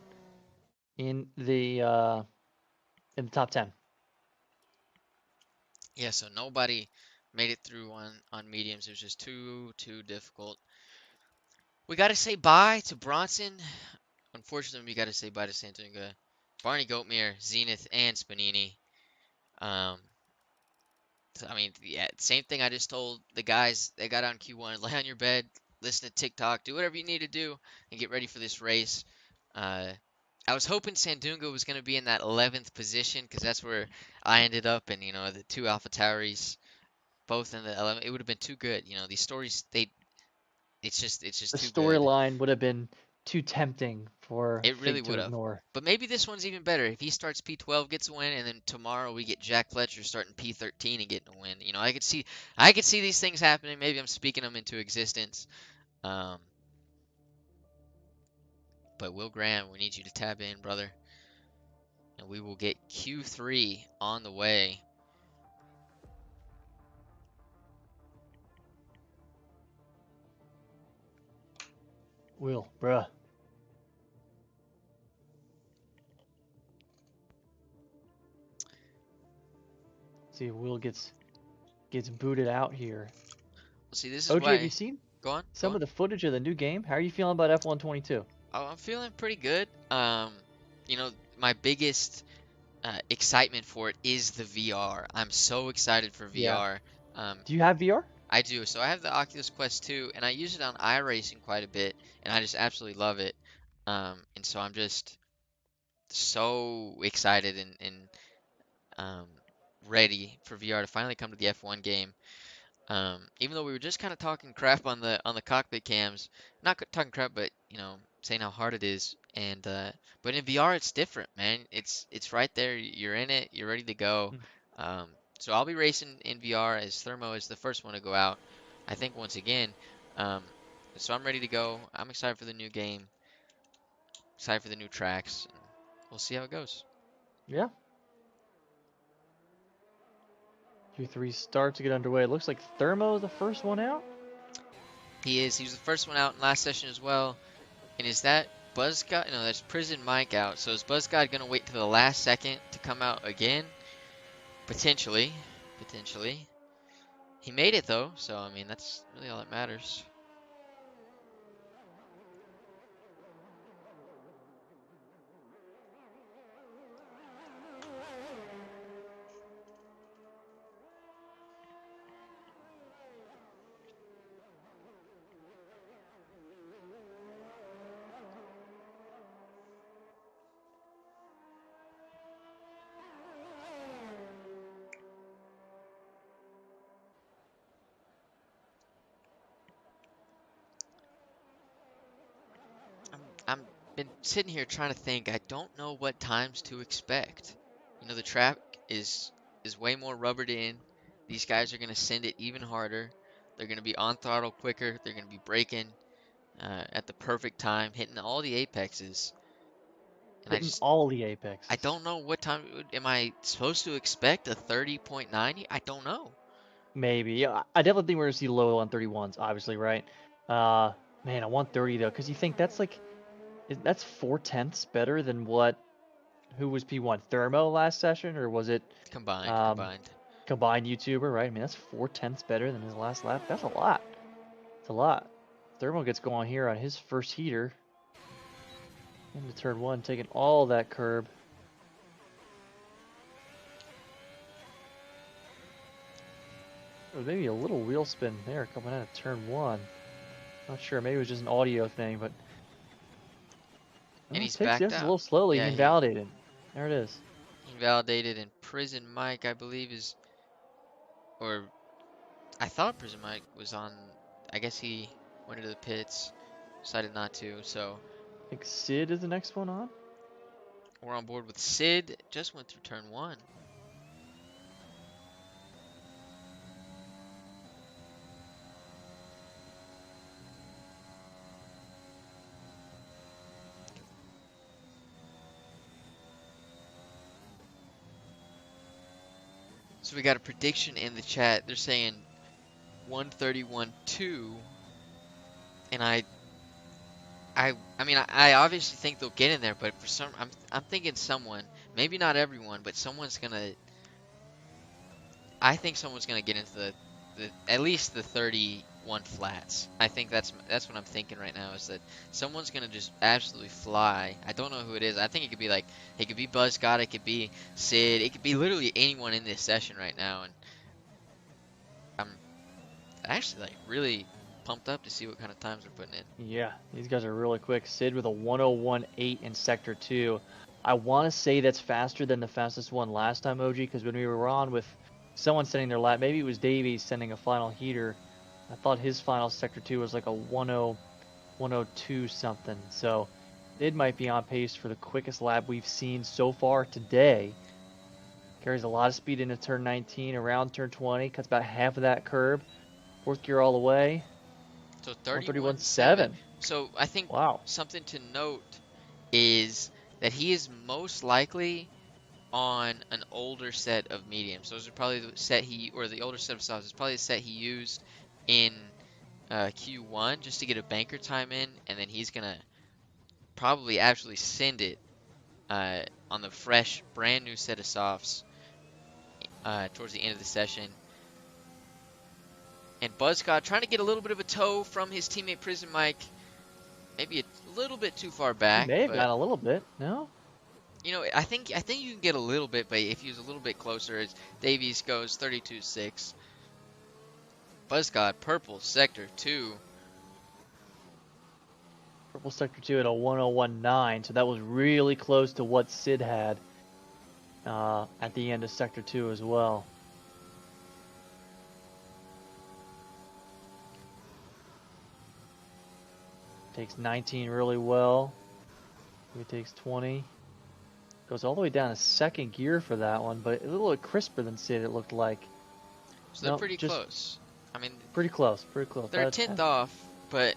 in the top 10. Yeah, so nobody made it through on mediums. It was just too difficult. We got to say bye to Bronson. Unfortunately, we got to say bye to Sandunga, Barney Goatmere, Zenith, and Spanini. So, I mean, yeah, same thing I just told the guys that got on Q1. Lay on your bed, listen to TikTok, do whatever you need to do, and get ready for this race. I was hoping Sandunga was going to be in that 11th position because that's where I ended up, and the two Alpha Tauris both in the 11th. It would have been too good. These stories it's just The too good. storyline would have been too tempting for It really Fig to would have. ignore. But maybe this one's even better. If he starts P12, gets a win, and then tomorrow we get Jack Fletcher starting P13 and getting a win. I could see these things happening. Maybe I'm speaking them into existence. Um, but Will Graham, we need you to tap in, brother, and we will get Q3 on the way. Will, bruh. See if Will gets booted out here. Well, see, this is OG, have you why. seen Go on, go some on. of the footage of the new game? How are you feeling about F122? Oh, I'm feeling pretty good. My biggest excitement for it is the VR. I'm so excited for Yeah. VR. Um, Do you have VR? I do. So I have the Oculus Quest 2, and I use it on iRacing quite a bit, and I just absolutely love it. And so I'm just so excited and um, ready for VR to finally come to the F1 game. Even though we were just kind of talking crap on the cockpit cams, not talking crap, but saying how hard it is. And but in VR, it's different, man. It's right there. You're in it. You're ready to go. Mm. Um, so I'll be racing in VR as Thermo is the first one to go out. I think once again. Um, so I'm ready to go. I'm excited for the new game. Excited for the new tracks. And we'll see how it goes. Yeah. Q3 starts to get underway. It looks like Thermo is the first one out. He is. He was the first one out in last session as well. And is that BuzzGod? No, that's Prison Mike out. So is BuzzGod gonna wait to the last second to come out again? Potentially. Potentially. He made it though, so I mean that's really all that matters. I'm been sitting here trying to think. I don't know what times to expect. The track is way more rubbered in. These guys are gonna send it even harder. They're gonna be on throttle quicker. They're gonna be braking at the perfect time, hitting all the apexes. And Hitting all the I apexes. don't know what time am I supposed to expect a 30.90? I don't know. Maybe. Yeah, I definitely think we're gonna see low on 31s, obviously, right? Man, a 130 though, because you think that's like that's 4/10ths better than what who was P1 Thermo last session, or was it Combined, um, combined. combined YouTuber, right? I mean, that's 4/10ths better than his last lap. That's a lot. It's a lot. Thermo gets going here on his first heater into turn one, taking all that curb. Or maybe a little wheel spin there coming out of turn one. Not sure. Maybe it was just an audio thing, but And he's takes backed just a out. little slowly. Yeah, He he invalidated. There it is. invalidated and Prison Mike, I believe, or I thought Prison Mike was on. I guess he went into the pits, decided not to. So I think Sid is the next one on. we're on board with Sid. Just went through turn one. So we got a prediction in the chat. They're saying 131.2, and I obviously think they'll get in there, but for some, I'm thinking someone, maybe not everyone, but someone's gonna. I think someone's gonna get into the at least the 31 flats. I think that's what I'm thinking right now is that someone's gonna just absolutely fly. I don't know who it is. I think it could be BuzzGod, it could be Sid, it could be literally anyone in this session right now, and I'm actually like really pumped up to see what kind of times they're putting in. Yeah, these guys are really quick. Sid with a 101.8 in Sector 2. I want to say that's faster than the fastest one last time, OG, because when we were on with someone sending their lap, maybe it was Davies sending a final heater. I thought his final Sector 2 was like a 102 something. So it might be on pace for the quickest lap we've seen so far today. Carries a lot of speed into turn 19, around turn 20, cuts about half of that curb. Fourth gear all the way. So 31.7. So I think Wow. something to note is that he is most likely on an older set of mediums. Those are probably the set the older set of softs is probably the set he used in Q1 just to get a banker time in, and then he's gonna probably actually send it on the fresh, brand new set of softs towards the end of the session. And Buzzcod trying to get a little bit of a toe from his teammate Prison Mike. Maybe a little bit too far back. He may have got a little bit, no? You know, I think you can get a little bit, but if he was a little bit closer, as Davies goes 32.6. Buzzcod, purple, sector 2. Purple sector 2 at a 101.9, so that was really close to what Sid had at the end of sector 2 as well. Takes 19 really well. He takes 20. Goes all the way down to second gear for that one, but a little bit crisper than Sid, it looked like. So they're pretty close. I mean, pretty close. They're 10th off, but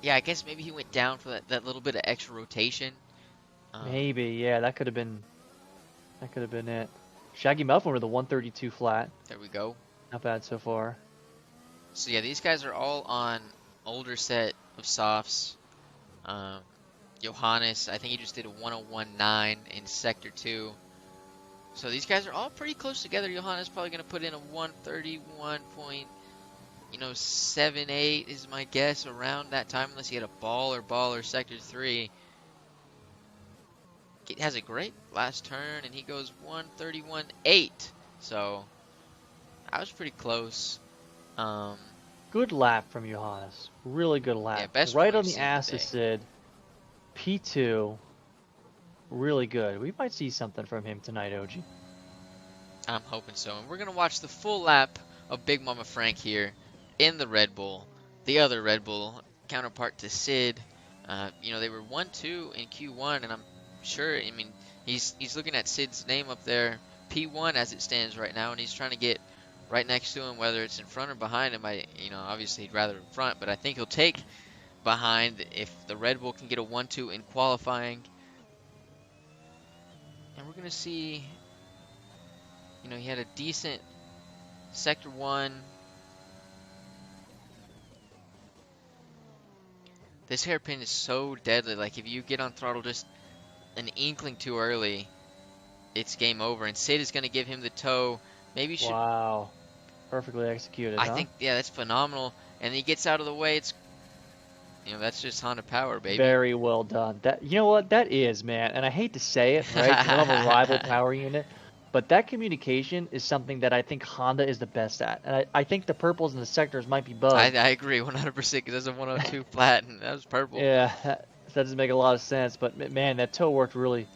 yeah, I guess maybe he went down for that little bit of extra rotation. Maybe, yeah, that could have been it. Shaggy Muffin with a 132 flat. There we go. Not bad so far. So yeah, these guys are all on older set of softs. Johannes, I think he just did a 101.9 in sector 2. So these guys are all pretty close together. Johannes probably going to put in a 131.78 is my guess around that time, unless he had a baller sector 3. It has a great last turn, and he goes 131.8. So I was pretty close. Good lap from Johannes. Really good lap. Yeah, best right on the ass of Sid. P2. Really good. We might see something from him tonight, OG. I'm hoping so. And we're going to watch the full lap of Big Mama Frank here in the Red Bull. The other Red Bull counterpart to Sid. You know, they were 1-2 in Q1, and I'm sure, I mean, he's looking at Sid's name up there, P1 as it stands right now, and he's trying to get right next to him, whether it's in front or behind him. Obviously he'd rather in front, but I think he'll take behind if the Red Bull can get a 1-2 in qualifying. And we're going to see, you know, he had a decent sector 1. This hairpin is so deadly. Like, if you get on throttle just an inkling too early, it's game over. And Sid is going to give him the toe. Maybe should. Wow. Perfectly executed, I think, yeah, that's phenomenal. And he gets out of the way. It's, you know, that's just Honda power, baby. Very well done. That, you know what, that is, man. And I hate to say it, right? 'Cause I have a rival power unit. But that communication is something that I think Honda is the best at. And I think the purples and the sectors might be bugged. I agree 100% because there's a 102 flat and that was purple. Yeah, that doesn't make a lot of sense. But, man, that toe worked really,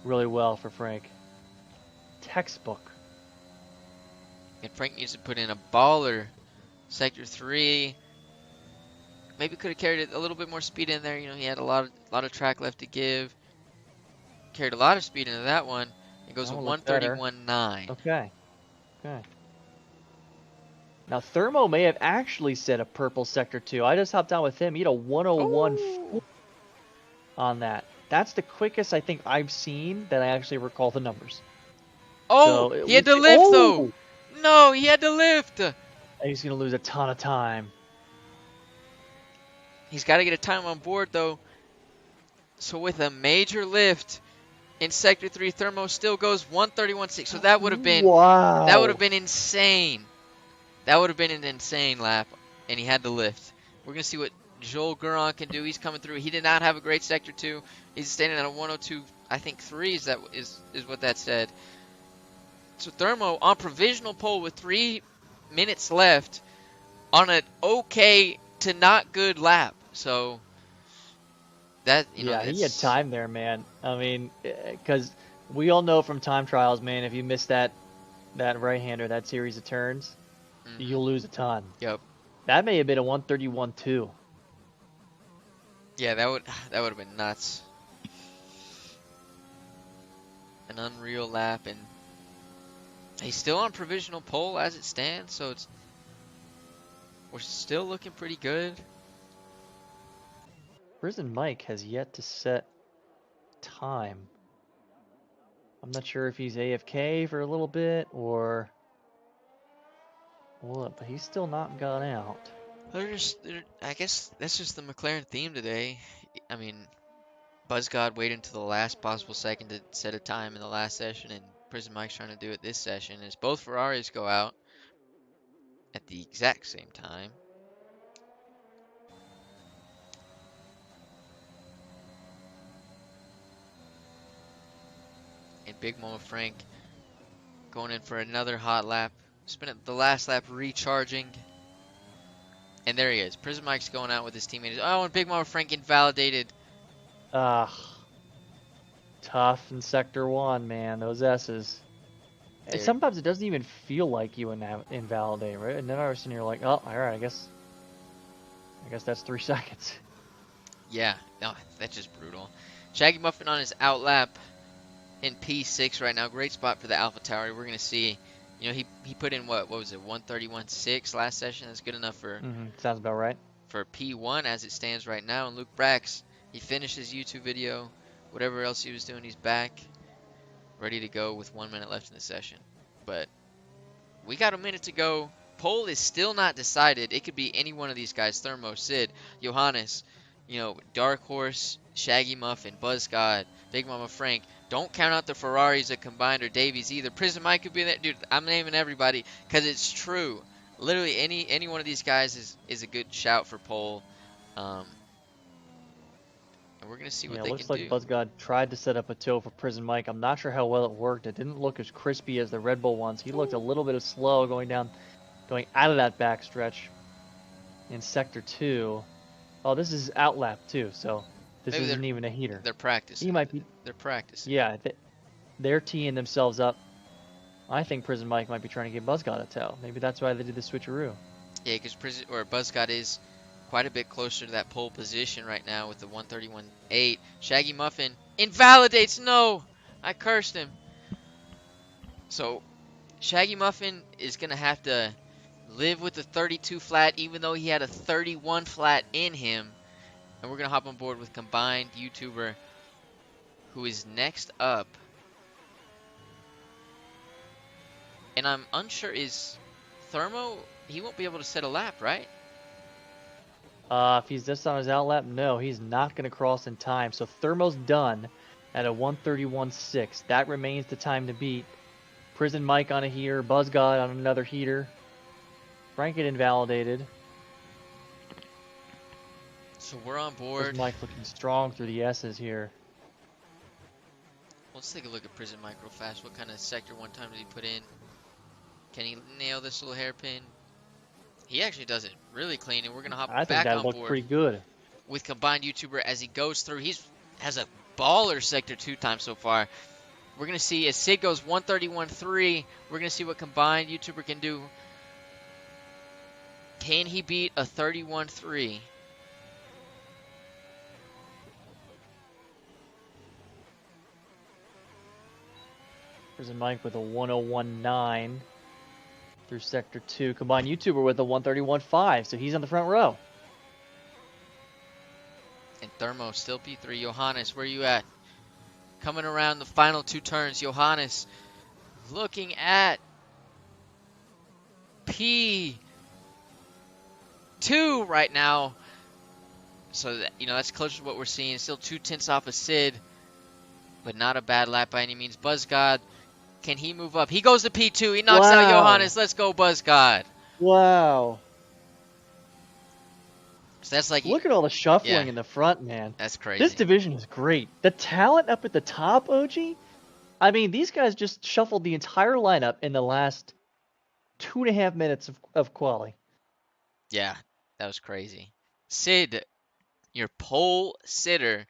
really well for Frank. Textbook. And Frank needs to put in a baller sector 3. Maybe could have carried a little bit more speed in there. You know, he had a lot of track left to give. Carried a lot of speed into that one. It goes 131.9. Okay. Now Thermo may have actually set a purple sector 2. I just hopped on with him. He had a 101 on that. That's the quickest I think I've seen that I actually recall the numbers. Oh, so he had to lift though. No, he had to lift. He's going to lose a ton of time. He's got to get a time on board, though. So with a major lift in Sector 3, Thermo still goes 131.6. So that would have been that would have been insane. That would have been an insane lap, and he had to lift. We're going to see what Joel Guron can do. He's coming through. He did not have a great Sector 2. He's standing at a 102, I think 3 is what that said. So Thermo on provisional pole with 3 minutes left on an okay to not good lap. So that, Yeah, he had it's time there, man. I mean, because we all know from time trials, man, if you miss that right-hander, that series of turns, you'll lose a ton. Yep. That may have been a 131 too. Yeah, that would have been nuts. An unreal lap, and he's still on provisional pole as it stands, so we're still looking pretty good. Prison Mike has yet to set time. I'm not sure if he's AFK for a little bit or what, but he's still not gone out. I guess that's just the McLaren theme today. I mean, BuzzGod waited until the last possible second to set a time in the last session, and Prison Mike's trying to do it this session as both Ferraris go out at the exact same time. And Big Mama Frank going in for another hot lap. Spent the last lap recharging. And there he is. Prison Mike's going out with his teammates. Oh, and Big Mama Frank invalidated. Tough in Sector 1, man. Those S's. And sometimes it doesn't even feel like you invalidate, right? And then all of a sudden you're like, oh, alright, I guess that's 3 seconds. Yeah, no, that's just brutal. Shaggy Muffin on his out lap in P6 right now. Great spot for the Alpha Tower. We're going to see, he put in, what was it, 131.6 last session. That's good enough for sounds about right. For P1 as it stands right now. And Luke Brax, he finished his YouTube video. Whatever else he was doing, he's back. Ready to go with 1 minute left in the session. But we got a minute to go. Pole is still not decided. It could be any one of these guys. Thermo, Sid, Johannes, Dark Horse, Shaggy Muffin, BuzzGod, Big Mama Frank. Don't count out the Ferraris that combined or Davies either. Prison Mike could be there. Dude, I'm naming everybody because it's true. Literally any one of these guys is a good shout for pole. And we're going to see what they can do. It looks like BuzzGod tried to set up a tow for Prison Mike. I'm not sure how well it worked. It didn't look as crispy as the Red Bull ones. He looked a little bit slow going out of that backstretch in Sector 2. Oh, this is outlap too, so this isn't even a heater. They're practicing. He might be. They're practicing. Yeah, they're teeing themselves up. I think Prison Mike might be trying to give BuzzGod a tow. Maybe that's why they did the switcheroo. Yeah, because BuzzGod is quite a bit closer to that pole position right now with the 131.8. Shaggy Muffin invalidates. No, I cursed him. So Shaggy Muffin is gonna have to live with the 32 flat, even though he had a 31 flat in him. And we're gonna hop on board with combined YouTuber, who is next up. And I'm unsure, is Thermo, he won't be able to set a lap, right? If he's just on his outlap, no, he's not going to cross in time. So Thermo's done at a 131.6. That remains the time to beat. Prison Mike on a heater, BuzzGod on another heater. Frank get invalidated. So we're on board. Prison Mike looking strong through the S's here. Let's take a look at Prison Mike real fast. What kind of Sector 1 time did he put in? Can he nail this little hairpin? He actually does it really clean, and we're going to hop back on board. I think that looked pretty good. With combined YouTuber as he goes through. He has a baller Sector 2 time so far. We're going to see as Sid goes 131.3. We're going to see what combined YouTuber can do. Can he beat a 31.3? Prison Mike with a 101.9 through Sector 2. Combined YouTuber with a 131.5, so he's on the front row. And Thermo still P3. Johannes, where you at? Coming around the final 2 turns. Johannes looking at P2 right now. So, that's close to what we're seeing. Still 2/10 off of Sid, but not a bad lap by any means. BuzzGod, can he move up? He goes to P2. He knocks out Johannes. Let's go, BuzzGod. Wow. So that's like... Look at all the shuffling in the front, man. That's crazy. This division is great. The talent up at the top, OG, I mean, these guys just shuffled the entire lineup in the last 2.5 minutes of quali. Yeah. That was crazy. Sid, your pole sitter,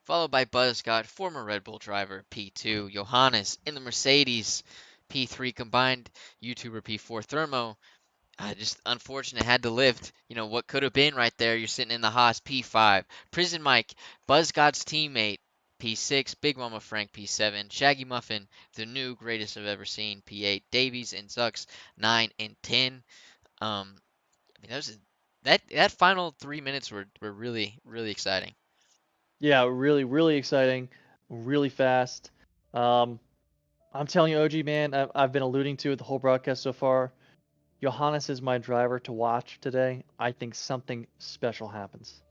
followed by Buzzcott, former Red Bull driver, P2. Johannes in the Mercedes, P3 combined. YouTuber P4. Thermo, just unfortunate, had to lift. What could have been right there. You're sitting in the Haas, P5. Prison Mike, Buzzcott's teammate, P6. Big Mama Frank, P7. Shaggy Muffin, the new greatest I've ever seen, P8. Davies and Zucks, 9 and 10. I mean, that final 3 minutes were really really exciting. Yeah, really, really exciting, really fast. Um, I'm telling you, OG man, I've been alluding to it the whole broadcast so far. Johannes is my driver to watch today. I think something special happens.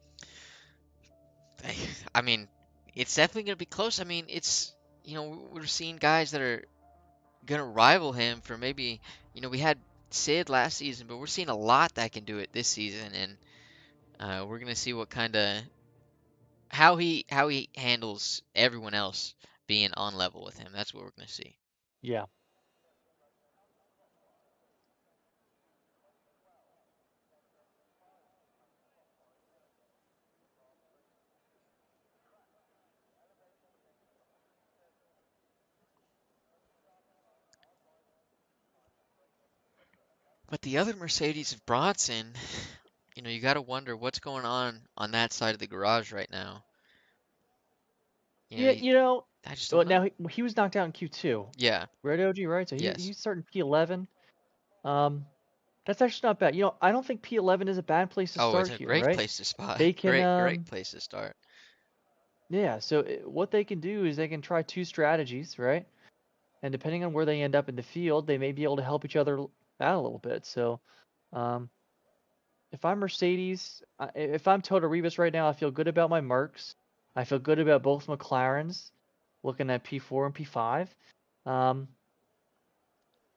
I mean, it's definitely gonna be close. I mean, we're seeing guys that are gonna rival him for maybe. We had Sid last season, but we're seeing a lot that can do it this season, and we're gonna see what kind of how he handles everyone else being on level with him. That's what we're gonna see. Yeah. But the other Mercedes of Bronson, you got to wonder what's going on that side of the garage right now. Yeah, You, I just well, don't know. now he was knocked out in Q2. Yeah. Red OG, right? So Yes. he's starting P11. Um, that's actually not bad. I don't think P11 is a bad place to Oh, it's start a here, great right? place to spot. They can, Great place to start. yeah. So what they can do is they can try two strategies, right? And depending on where they end up in the field, they may be able to help each other out a little bit. So, um, if I'm Mercedes, if I'm Toto Rebus right now, I feel good about my Mercs. I feel good about both McLarens, looking at P4 and P5. Um,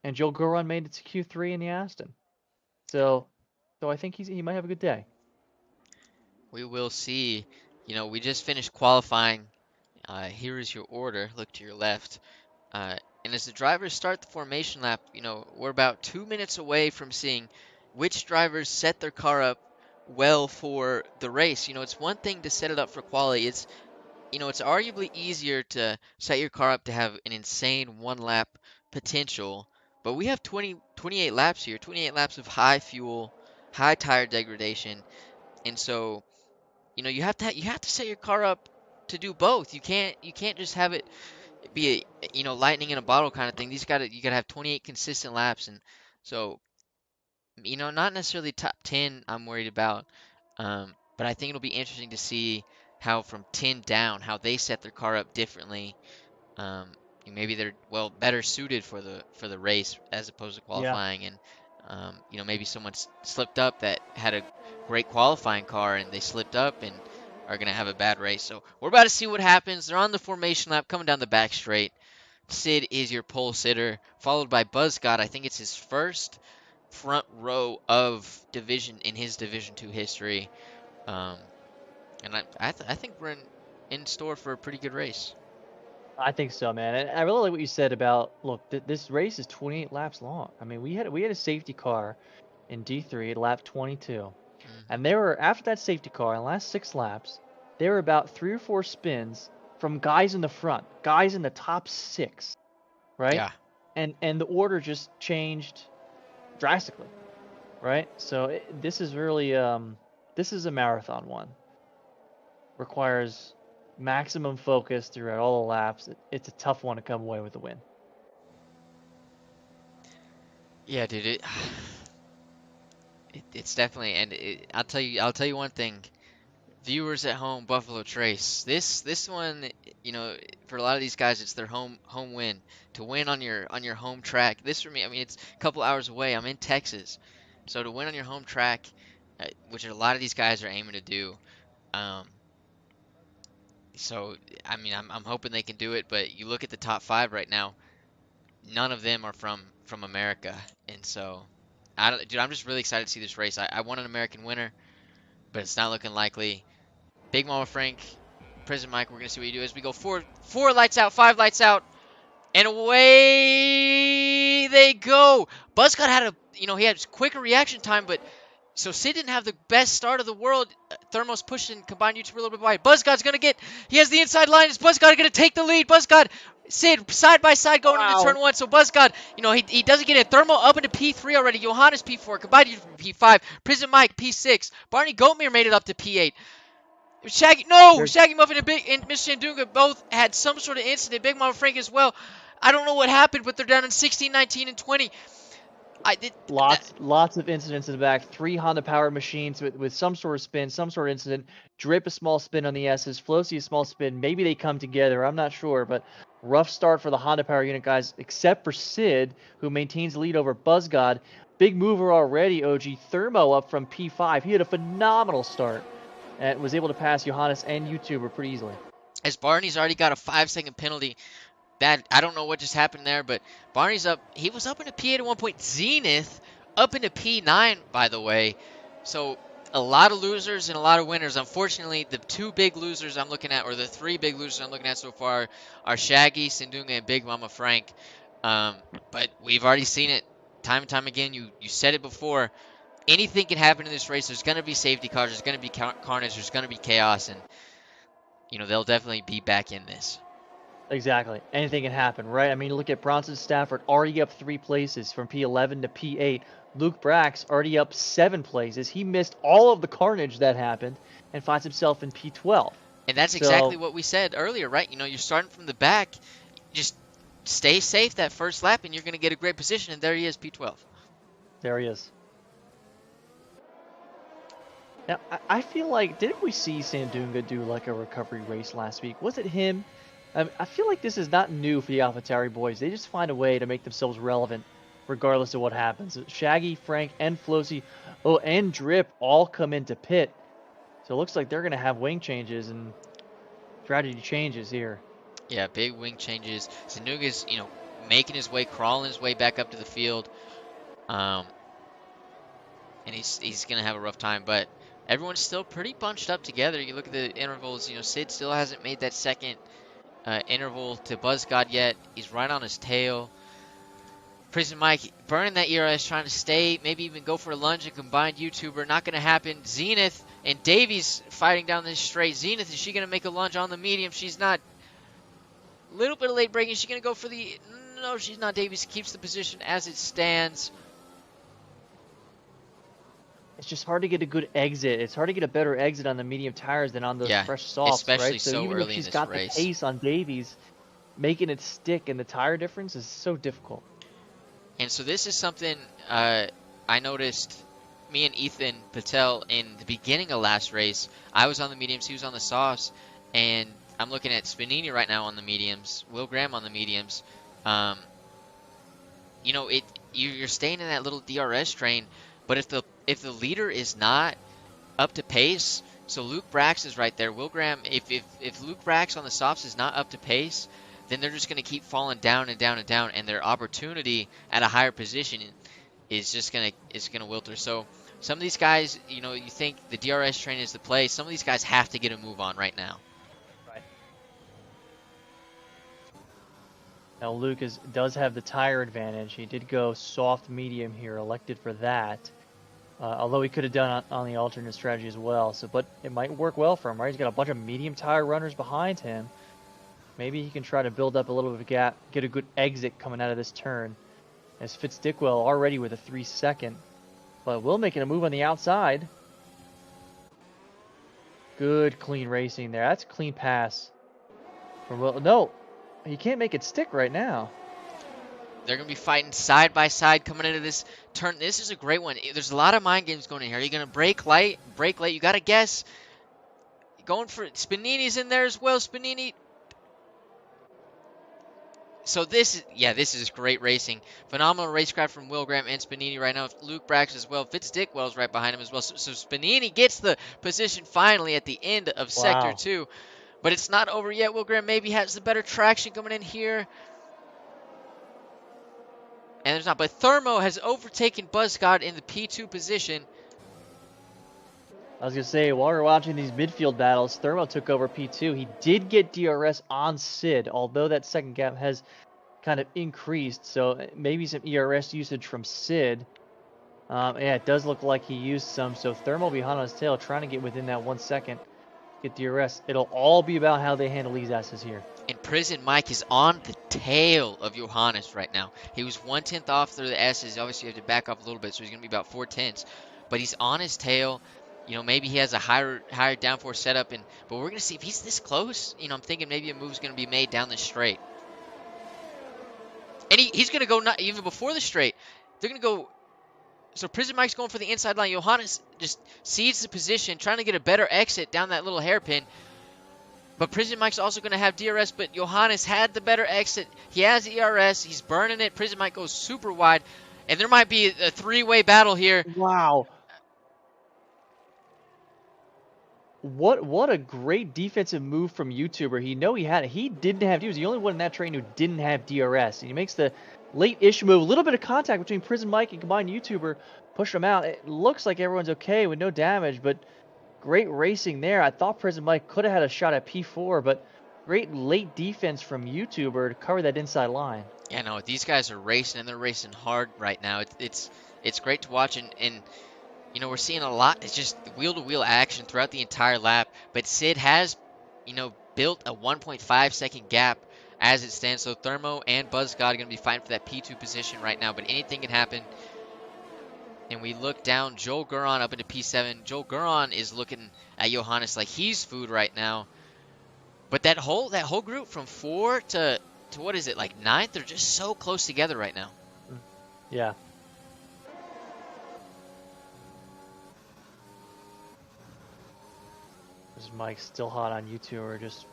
and Joe Goron made it to Q3 in the Aston. So I think he might have a good day. We will see. We just finished qualifying. Here is your order. Look to your left. Uh, and as the drivers start the formation lap, we're about 2 minutes away from seeing which drivers set their car up well for the race. It's one thing to set it up for quality. It's arguably easier to set your car up to have an insane one lap potential, but we have 28 laps here, 28 laps of high fuel, high tire degradation, and so you have to set your car up to do both. You can't just have it be a lightning in a bottle kind of thing. You gotta have 28 consistent laps, and so not necessarily top 10 I'm worried about, but I think it'll be interesting to see how from 10 down how they set their car up differently. Um, Maybe they're better suited for the race as opposed to Yeah. qualifying, and maybe someone slipped up that had a great qualifying car and they slipped up and are gonna have a bad race. So we're about to see what happens. They're on the formation lap coming down the back straight. Sid is your pole sitter, followed by Buzzcott. I think it's his first front row of division in his Division 2 history. Um, and I think we're in store for a pretty good race. I think so, man. And I really like what you said about look, this race is 28 laps long. I mean, we had a safety car in D3 at lap 22. And Hmm. they were after that safety car in the last 6 laps, they were about 3 or 4 spins from guys in the front, guys in the top 6, right? Yeah. And the order just changed drastically, right? So this is really this is a marathon one. Requires maximum focus throughout all the laps. It's a tough one to come away with a win. Yeah, dude. It's definitely, and I'll tell you one thing. Viewers at home, Buffalo Trace. This one, for a lot of these guys, it's their home win to win on your home track. This for me, I mean, it's a couple hours away. I'm in Texas, so to win on your home track, which a lot of these guys are aiming to do. Um, so I mean, I'm hoping they can do it. But you look at the top five right now, none of them are from America, and so I don't, dude. I'm just really excited to see this race. I want an American winner, but it's not looking likely. Big Mama Frank, Prison Mike, we're gonna see what you do as we go four lights out, five lights out, and away they go. Buzzcott had he had quicker reaction time, but So Sid didn't have the best start of the world. Thermo's pushing combined YouTuber a little bit wide. Buzzgod's going to get, he has the inside line. Is Buzzgod going to take the lead? Buzzgod, Sid, side by side going into turn 1. So Buzzgod, you know, he doesn't get it. Thermo up into P3 already. Johannes P4, combined YouTuber P5. Prison Mike P6. Barney Goatmere made it up to P8. Shaggy Muffin and Miss Shandunga both had some sort of incident. Big Mama Frank as well. I don't know what happened, but they're down in 16, 19, and 20. Lots of incidents in the back. 3 Honda powered machines with some sort of spin, some sort of incident. Drip a small spin on the S's, Flosi a small spin. Maybe they come together. I'm not sure, but rough start for the Honda power unit guys, except for Sid, who maintains the lead over Buzzgod. Big mover already, OG. Thermo up from P5. He had a phenomenal start and was able to pass Johannes and YouTuber pretty easily. As Barney's already got a 5-second penalty. That, I don't know what just happened there, but Barney's up. He was up into P8 at one point. Zenith up into P9, by the way. So a lot of losers and a lot of winners. Unfortunately, the 2 big losers I'm looking at, or the 3 big losers I'm looking at so far, are Shaggy, Sandunga, and Big Mama Frank. But we've already seen it time and time again. You said it before. Anything can happen in this race. There's going to be safety cars. There's going to be carnage. There's going to be chaos. And, you know, they'll definitely be back in this. Exactly. Anything can happen, right? I mean, look at Bronson Stafford already up 3 places from P11 to P8. Luke Brax already up 7 places. He missed all of the carnage that happened and finds himself in P12. And that's exactly what we said earlier, right? You know, you're starting from the back. Just stay safe that first lap, and you're going to get a great position. And there he is, P12. There he is. Now, I feel like, didn't we see Sandunga do like a recovery race last week? Was it him? I feel like this is not new for the AlphaTauri boys. They just find a way to make themselves relevant regardless of what happens. Shaggy, Frank, and Flosi, and Drip all come into pit. So it looks like they're going to have wing changes and strategy changes here. Yeah, big wing changes. Sandunga's, you know, making his way, crawling his way back up to the field. And he's going to have a rough time, but everyone's still pretty bunched up together. You look at the intervals, you know, Sid still hasn't made that second interval to Buzzgod yet. He's right on his tail. Prison Mike burning that ERS, trying to stay, maybe even go for a lunge and combined YouTuber. Not going to happen. Zenith and Davies fighting down this straight. Zenith, is she going to make a lunge on the medium? She's not. A little bit of late braking. Is she going to go for the. No, she's not. Davies keeps the position as it stands. It's just hard to get a good exit. It's hard to get a better exit on the medium tires than on those fresh softs, especially right? so even early if she's in this got race. the pace on Davies, making it stick and the tire difference is so difficult. And so this is something I noticed. Me and Ethan Patel in the beginning of last race. I was on the mediums, he was on the softs, and I'm looking at Spanini right now on the mediums, Will Graham on the mediums. You know, you're staying in that little DRS train, but if the leader is not up to pace, so Luke Brax is right there. Will Graham, if Luke Brax on the softs is not up to pace, then they're just going to keep falling down and down and down, and their opportunity at a higher position is just going to wilter. So some of these guys, you know, you think the DRS train is the play. Some of these guys have to get a move on right now. Right. Now Luke does have the tire advantage. He did go soft medium here, elected for that. Although he could have done on the alternate strategy as well. But it might work well for him, right? He's got a bunch of medium tire runners behind him. Maybe he can try to build up a little bit of a gap, get a good exit coming out of this turn. As Fitzdickwell already with a 3-second. But Will making a move on the outside. Good clean racing there. That's a clean pass from Will. No, he can't make it stick right now. They're going to be fighting side by side coming into this turn. This is a great one. There's a lot of mind games going in here. Are you going to brake late? You got to guess. Going for Spanini's in there as well. Spanini. So this is great racing. Phenomenal racecraft from Will Graham and Spanini right now. Luke Brax as well. Fitzdickwell's right behind him as well. So Spanini gets the position finally at the end of Sector 2. But it's not over yet. Will Graham maybe has the better traction coming in here. And there's not. But Thermo has overtaken Buzzgod in the P2 position. I was going to say, while we're watching these midfield battles, Thermo took over P2. He did get DRS on Sid, although that second gap has kind of increased. So maybe some ERS usage from Sid. Yeah, it does look like he used some. So Thermal behind on his tail, trying to get within that 1 second, get DRS. It'll all be about how they handle these S's here. And Prison Mike is on the tail of Johannes right now. He was 1/10 off through the S's. Obviously, you have to back off a little bit, so he's going to be about 4/10. But he's on his tail. You know, maybe he has a higher downforce setup, but we're going to see if he's this close. You know, I'm thinking maybe a move's going to be made down the straight. And he's going to go not even before the straight. They're going to go. So Prison Mike's going for the inside line. Johannes just cedes the position, trying to get a better exit down that little hairpin. But Prison Mike's also going to have DRS, but Johannes had the better exit. He has ERS. He's burning it. Prison Mike goes super wide. And there might be a three-way battle here. Wow. What a great defensive move from YouTuber. He didn't have, he was the only one in that train who didn't have DRS. And he makes the late-ish move. A little bit of contact between Prison Mike and combined YouTuber. Push him out. It looks like everyone's okay with no damage, but great racing there. I thought Prison Mike could have had a shot at P4, but great late defense from YouTuber to cover that inside line. Yeah, no, these guys are racing, and they're racing hard right now. It's great to watch, and you know, we're seeing a lot. It's just wheel-to-wheel action throughout the entire lap. But Sid has, you know, built a 1.5 second gap as it stands. So Thermo and Buzzgod are going to be fighting for that P2 position right now. But anything can happen. And we look down, Joel Guron up into P7. Joel Guron is looking at Johannes like he's food right now. But that whole group from 4 to what is it, like 9th, they're just so close together right now. Yeah. This is Mike still hot on YouTuber, just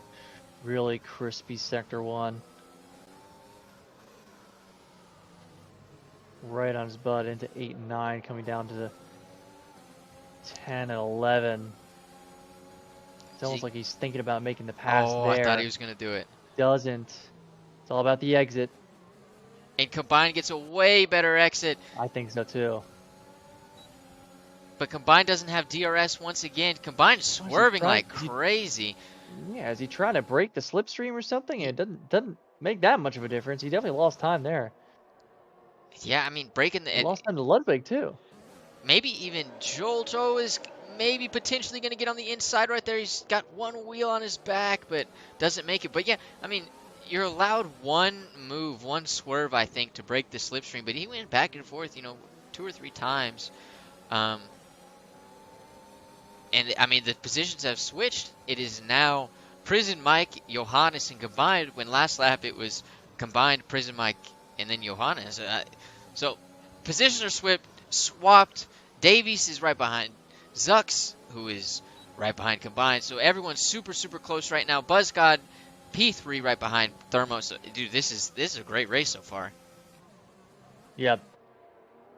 really crispy sector 1. Right on his butt into 8 and 9, coming down to the 10 and 11. It's almost like he's thinking about making the pass there. I thought he was going to do it. Doesn't. It's all about the exit. And Combine gets a way better exit. I think so too. But Combine doesn't have DRS once again. Combine swerving like crazy. Yeah, is he trying to break the slipstream or something? It doesn't make that much of a difference. He definitely lost time there. Yeah, I mean, breaking the... He lost time to Ludwig too. Maybe even Joe is maybe potentially going to get on the inside right there. He's got one wheel on his back, but doesn't make it. But yeah, I mean, you're allowed one move, one swerve, I think, to break the slipstream. But he went back and forth, you know, 2 or 3 times. And, I mean, the positions have switched. It is now Prison Mike, Johannes, and Combined. When last lap it was Combined, Prison Mike, and then Johannes. So positions are swapped. Davies is right behind Zux, who is right behind Combined. So everyone's super, super close right now. Buzzgod, P3 right behind Thermo. So, dude, this is a great race so far. Yep.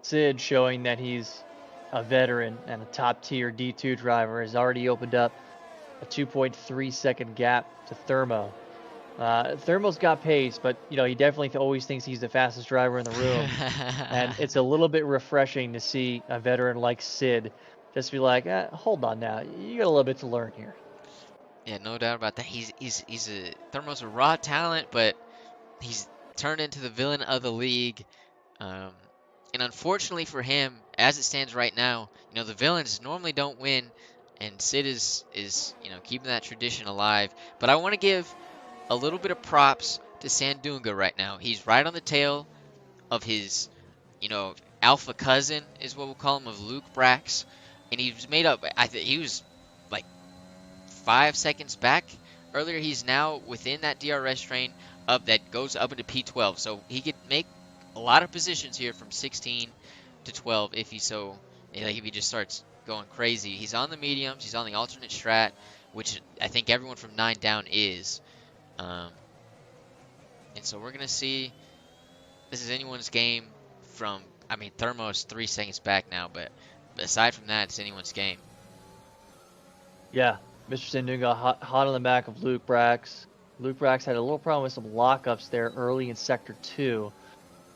Sid showing that he's a veteran and a top-tier D2 driver has already opened up a 2.3 second gap to Thermo. Thermo's got pace, but you know he definitely always thinks he's the fastest driver in the room, and it's a little bit refreshing to see a veteran like Sid just be like, "Hold on now, you got a little bit to learn here." Yeah, no doubt about that. Thermo's a raw talent, but he's turned into the villain of the league, and unfortunately for him, as it stands right now, you know the villains normally don't win, and Sid is you know keeping that tradition alive. But I want to give a little bit of props to Sandunga right now. He's right on the tail of his, you know, alpha cousin is what we'll call him, of Luke Brax. And he's made up, I think he was like 5 seconds back earlier. He's now within that DRS train that goes up into P12. So he could make a lot of positions here from 16 to 12 if he just starts going crazy. He's on the mediums, he's on the alternate strat, which I think everyone from 9 down is. And so we're going to see, this is anyone's game from, I mean, Thermo's 3 seconds back now, but aside from that, it's anyone's game. Yeah, Mr. Sandunga hot on the back of Luke Brax. Luke Brax had a little problem with some lockups there early in Sector 2,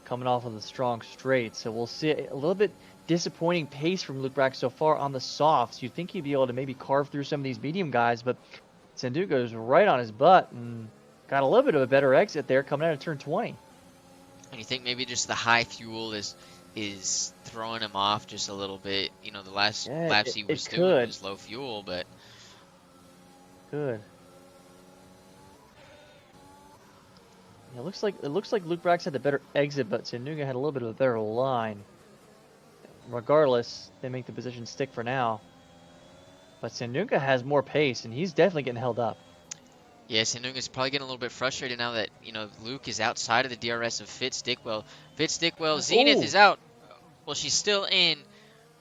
coming off of the strong straight. So we'll see a little bit disappointing pace from Luke Brax so far on the softs. You'd think he'd be able to maybe carve through some of these medium guys, but Sandunga is right on his butt and got a little bit of a better exit there coming out of turn 20. And you think maybe just the high fuel is is throwing him off just a little bit. You know, the last Yeah, laps he it was doing could. was low fuel, but Good. Yeah, it looks like Luke Brax had the better exit, but Sanunga had a little bit of a better line. Regardless, they make the position stick for now. But Sanunga has more pace, and he's definitely getting held up. yeah, Sanunga's probably getting a little bit frustrated now that, you know, Luke is outside of the DRS of Fitz Dickwell. Fitz Dickwell, Zenith Ooh. is out. Well, she's still in,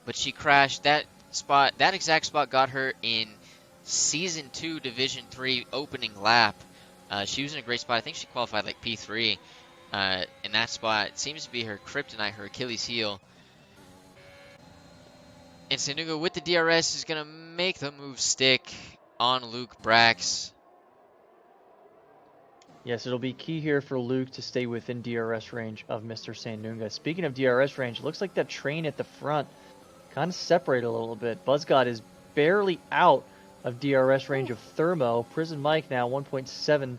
but she crashed. That exact spot got her in Season 2, Division 3 opening lap. She was in a great spot. I think she qualified like P3 in that spot. It seems to be her kryptonite, her Achilles heel. And Sanunga with the DRS is going to make the move stick on Luke Brax. Yes, it'll be key here for Luke to stay within DRS range of Mr. Sanunga. Speaking of DRS range, it looks like that train at the front kind of separated a little bit. Buzzgod is barely out of DRS range of Thermo. Prison Mike now 1.7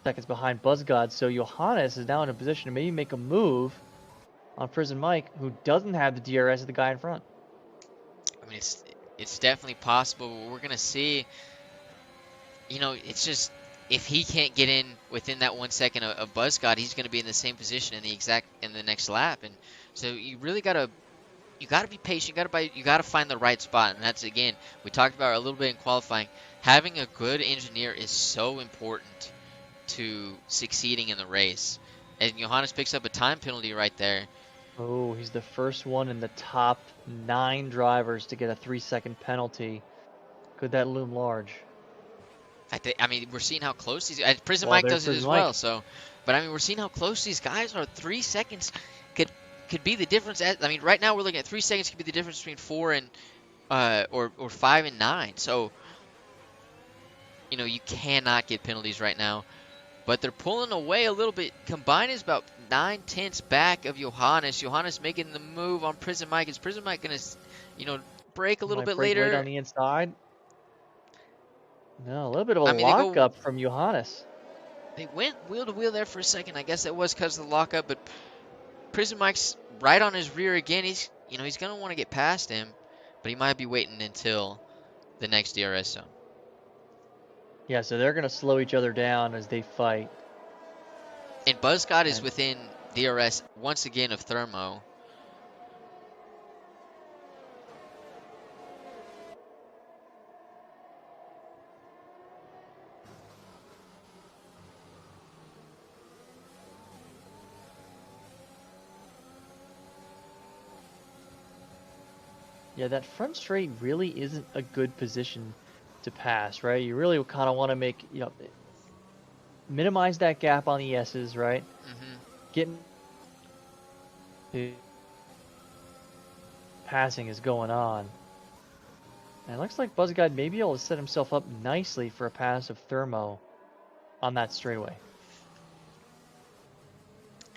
seconds behind Buzzgod, so Johannes is now in a position to maybe make a move on Prison Mike, who doesn't have the DRS of the guy in front. I mean, it's definitely possible, but we're going to see. You know, it's just, if he can't get in within that 1 second of Buzzgod, he's going to be in the same position in the next lap. And so you really got to be patient. You got to find the right spot. And that's, again, we talked about a little bit in qualifying. Having a good engineer is so important to succeeding in the race. And Johannes picks up a time penalty right there. Oh, he's the first one in the top 9 drivers to get a 3-second penalty. Could that loom large? I mean, we're seeing how close these. Prison Well, Mike there's does it Prison as Mike. well. So, but I mean, we're seeing how close these guys are. 3 seconds could be the difference. I mean, right now we're looking at 3 seconds could be the difference between 4 and or 5 and 9. So, you know, you cannot get penalties right now. But they're pulling away a little bit. Combine is about 9/10 back of Johannes. Johannes making the move on Prison Mike. Is Prison Mike gonna, you know, break a little Might bit break late later? on the inside. No, a little bit of a I mean, lockup from Johannes. they went wheel to wheel there for a second. I guess that was because of the lockup, but Prison Mike's right on his rear again. He's going to want to get past him, but he might be waiting until the next DRS zone. Yeah, so they're going to slow each other down as they fight. And Buzzcott is within DRS once again of Thermo. Yeah, that front straight really isn't a good position to pass, right? You really kind of want to make, minimize that gap on the S's, right? Getting passing is going on. And it looks like Buzzguide may be able to set himself up nicely for a pass of Thermo on that straightaway.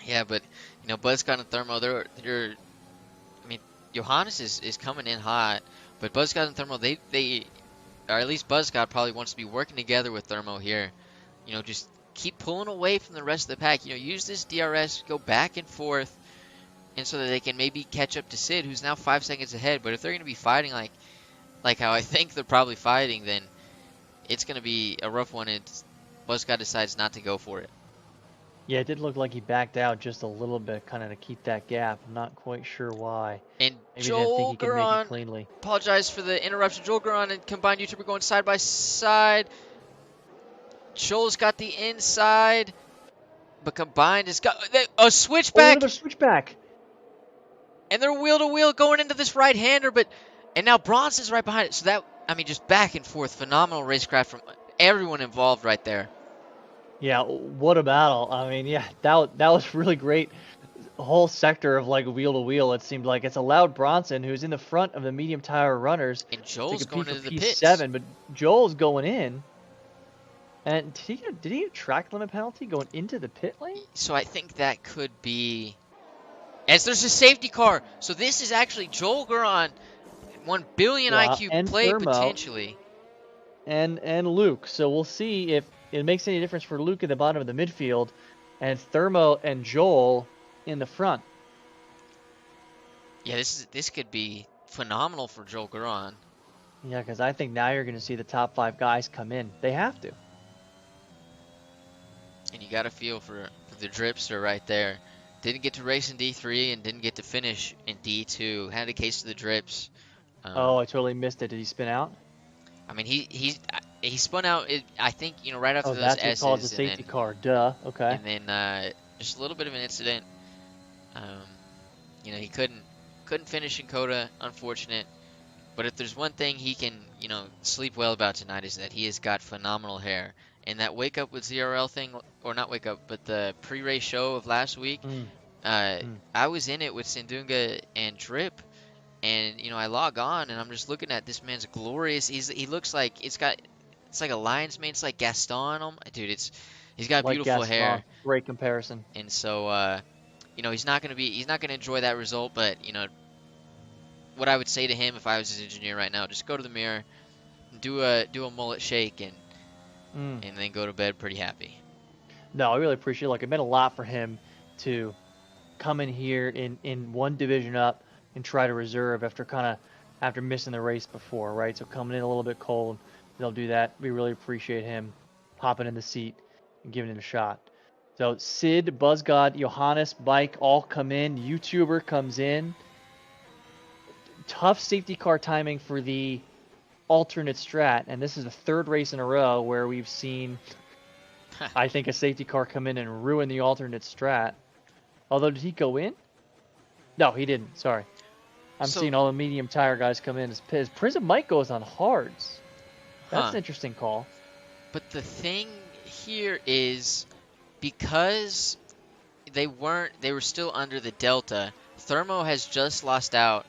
Yeah, but Buzzcott and Thermo, they're I mean, Johannes is coming in hot, but Buzzcott and Thermo, they or at least Buzzcott probably wants to be working together with Thermo here. Just keep pulling away from the rest of the pack. Use this DRS, go back and forth, and so that they can maybe catch up to Sid, who's now 5 seconds ahead. But if they're going to be fighting like how I think they're probably fighting, then it's going to be a rough one, and Buzzcott decides not to go for it. Yeah, it did look like he backed out just a little bit, kind of to keep that gap. I'm not quite sure why. And Maybe Joel didn't think he could make Guron, it cleanly. apologize for the interruption. Joel Guron and combined YouTuber going side by side. Joel's got the inside, but combined has got a switchback. Oh, another switchback. And they're wheel to wheel going into this right-hander, and now Bronson's right behind it. So that, I mean, just back and forth, phenomenal racecraft from everyone involved right there. Yeah, what a battle. I mean, yeah, that was really great. A whole sector of like wheel to wheel, it seemed like. It's allowed Bronson, who's in the front of the medium tire runners, and Joel's to compete going into for the pits. P7, but Joel's going in. And did he get a track limit penalty going into the pit lane? So I think that could be, as there's a safety car. So this is actually Joel Guron, 1 billion IQ play Thermo, potentially. And Luke. So we'll see if it makes any difference for Luke at the bottom of the midfield, and Thermo and Joel in the front. Yeah, this could be phenomenal for Joel Guron. Yeah, because I think now you're going to see the top 5 guys come in. They have to. And you got to feel for the Dripster right there. Didn't get to race in D3 and didn't get to finish in D2. Had a case of the drips. Oh, I totally missed it. Did he spin out? I mean, he spun out. I think right after Oh, those that's what caused the S's, safety car. Duh. Okay. and then just a little bit of an incident. Um, he couldn't finish in Coda. Unfortunate. But if there's one thing he can sleep well about tonight is that he has got phenomenal hair. And that wake up with ZRL thing, or not wake up, but the pre-race show of last week, I was in it with Sandunga and Drip, and I log on and I'm just looking at this man's glorious. He looks like it's like a lion's mane. It's like Gaston. Dude, he's got Like beautiful Gaston. hair. Great comparison. And so he's not gonna enjoy that result. But what I would say to him if I was his engineer right now, just go to the mirror, do a mullet shake, and then go to bed pretty happy. No, I really appreciate it. Like, it meant a lot for him to come in here in one division up and try to reserve after missing the race before, right? So coming in a little bit cold, they'll do that. We really appreciate him hopping in the seat and giving it a shot. So Sid, Buzzgod, Johannes, Bike all come in. YouTuber comes in. Tough safety car timing for the alternate strat, and this is the 3rd race in a row where we've seen, I think, a safety car come in and ruin the alternate strat. Although, did he go in? No, he didn't. Sorry. I'm seeing all the medium tire guys come in. His Prism Mike goes on hards. That's an interesting call. But the thing here is, because they were still under the Delta, Thermo has just lost out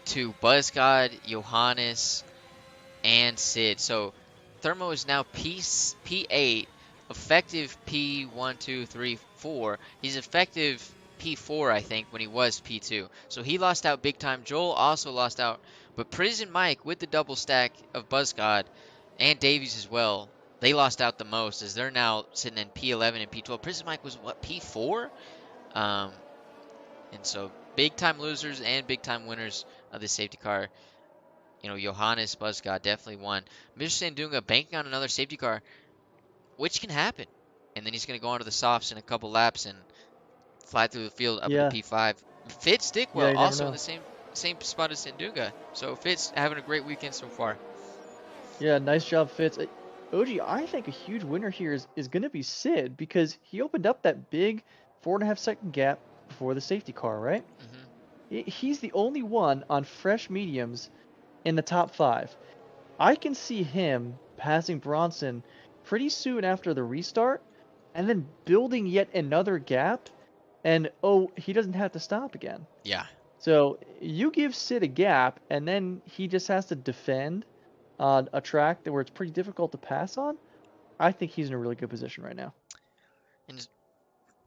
to Buzzgod, Johannes, and Sid. So Thermo is now P8, effective P1, 2, 3, 4. He's effective P4, I think, when he was P2. So he lost out big time. Joel also lost out. But Prison Mike, with the double stack of Buzzgod and Davies as well, they lost out the most, as they're now sitting in P11 and P12. Prison Mike was, what, P4? And so big time losers and big time winners of the safety car. Johannes, Buzzgod definitely won. Mr. Sandunga banking on another safety car, which can happen. And then he's going to go onto the softs in a couple laps and fly through the field up into P5. Fitz Dickwell also in the same spot as Sandunga. So Fitz having a great weekend so far. Yeah, nice job, Fitz. OG, I think a huge winner here is going to be Sid, because he opened up that big 4.5 second gap before the safety car, right? He's the only one on fresh mediums in the top 5. I can see him passing Bronson pretty soon after the restart, and then building yet another gap, and he doesn't have to stop again. Yeah. So you give Sid a gap, and then he just has to defend on a track where it's pretty difficult to pass on. I think he's in a really good position right now.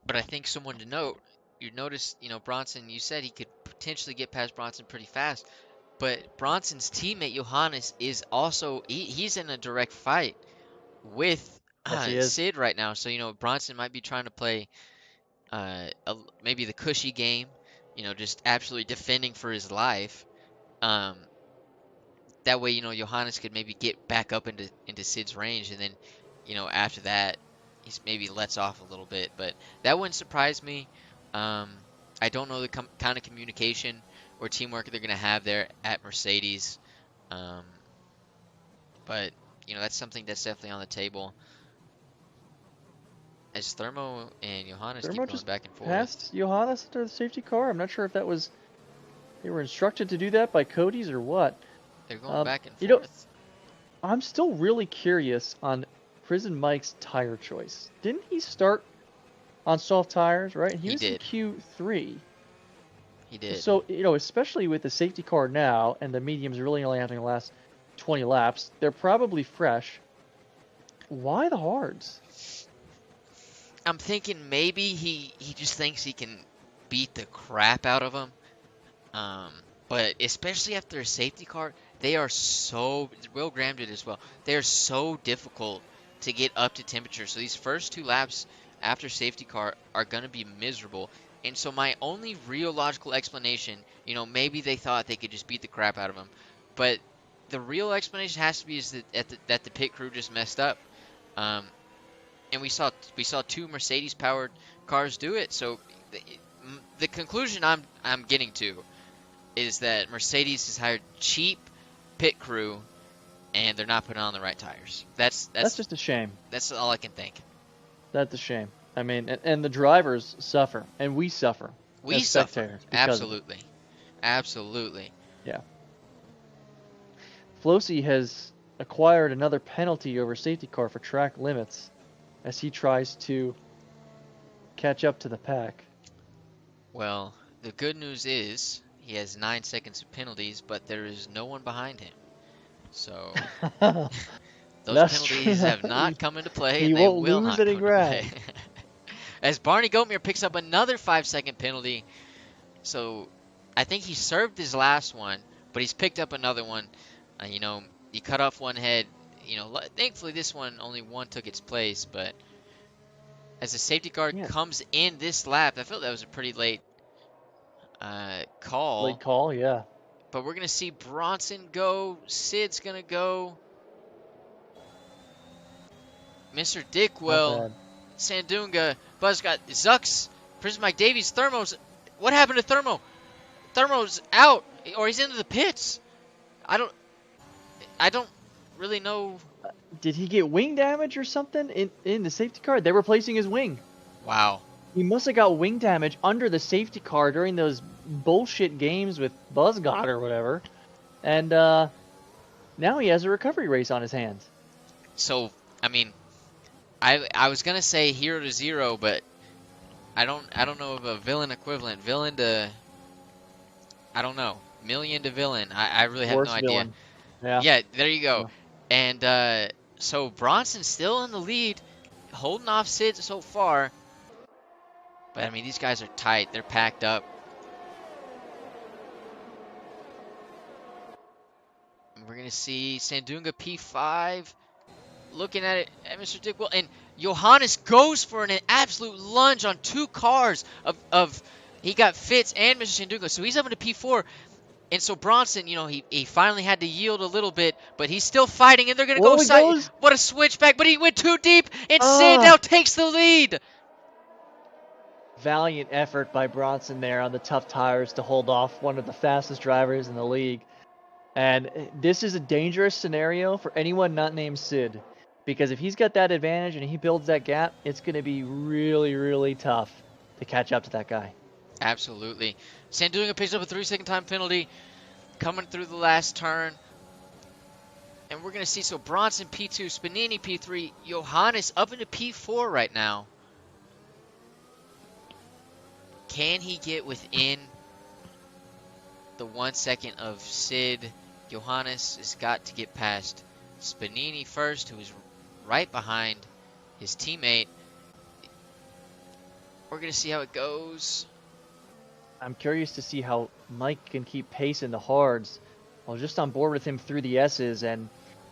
But I think someone to note, you notice, Bronson, you said he could potentially get past Bronson pretty fast. But Bronson's teammate, Johannes, is also, he's in a direct fight with Sid right now. So, Bronson might be trying to play maybe the cushy game, just absolutely defending for his life. That way, Johannes could maybe get back up into Sid's range. And then, after that, he's maybe lets off a little bit. But that wouldn't surprise me. I don't know the kind of communication or teamwork they're going to have there at Mercedes. But, that's something that's definitely on the table. As Thermo and Johannes keep going back and forth. Passed Johannes into the safety car? I'm not sure if that was... They were instructed to do that by Cody's or what. They're going back and forth. I'm still really curious on Prison Mike's tire choice. Didn't he start on soft tires, right? He was did. in Q3. He did. So, especially with the safety car now, and the mediums really only having the last 20 laps, they're probably fresh. Why the hards? I'm thinking maybe he just thinks he can beat the crap out of them. But especially after a safety car, they are so... Will Graham did as well. They are so difficult to get up to temperature. So these first 2 laps after safety car are going to be miserable. And so my only real logical explanation, maybe they thought they could just beat the crap out of him, but the real explanation has to be is that the pit crew just messed up. And we saw two Mercedes powered cars do it. So the conclusion I'm getting to is that Mercedes has hired cheap pit crew and they're not putting on the right tires. That's just a shame. That's all I can think. That's a shame. I mean, and the drivers suffer, and we suffer. We as suffer. spectators Absolutely. Absolutely. Yeah. Flosi has acquired another penalty over safety car for track limits as he tries to catch up to the pack. Well, the good news is he has 9 seconds of penalties, but there is no one behind him. So those penalties have not come into play, and they will not come into play. As Barney Goatmere picks up another 5-second penalty. So I think he served his last one, but he's picked up another one. He cut off one head. Thankfully this one only one took its place, but as the safety car comes in this lap, I felt that was a pretty late call. Late call, yeah. But we're going to see Bronson go. Sid's going to go. Mr. Dickwell, Sandunga, Buzzcott, Zucks, Prism Mike Davies, Thermos. What happened to Thermo? Thermo's out, or he's into the pits. I don't really know. Did he get wing damage or something in the safety car? They're replacing his wing. Wow. He must have got wing damage under the safety car during those bullshit games with Buzzcott or whatever. And now he has a recovery race on his hands. So, I mean, I was going to say 0 to 0, but I don't know of a villain equivalent. Villain to, I don't know. Million to villain. I really have no idea. Villain. Yeah. Yeah, there you go. Yeah. And so Bronson's still in the lead, holding off Sid so far. But I mean, these guys are tight. They're packed up. And we're gonna see Sandunga P5 looking at it at Mr. Dickwell, and Johannes goes for an absolute lunge on two cars of he got Fitz and Mr. Sandunga, so he's up into P4. And so Bronson, he finally had to yield a little bit, but he's still fighting, and they're going to go side. What a switchback, but he went too deep, and Sid now takes the lead. Valiant effort by Bronson there on the tough tires to hold off one of the fastest drivers in the league. And this is a dangerous scenario for anyone not named Sid, because if he's got that advantage and he builds that gap, it's going to be really, really tough to catch up to that guy. Absolutely. Sandunga picks up a 3-second time penalty coming through the last turn. And we're going to see, so Bronson P2, Spanini P3, Johannes up into P4 right now. Can he get within the 1 second of Sid? Johannes has got to get past Spanini first, who is right behind his teammate. We're going to see how it goes. I'm curious to see how Mike can keep pace in the hards. I was just on board with him through the S's, and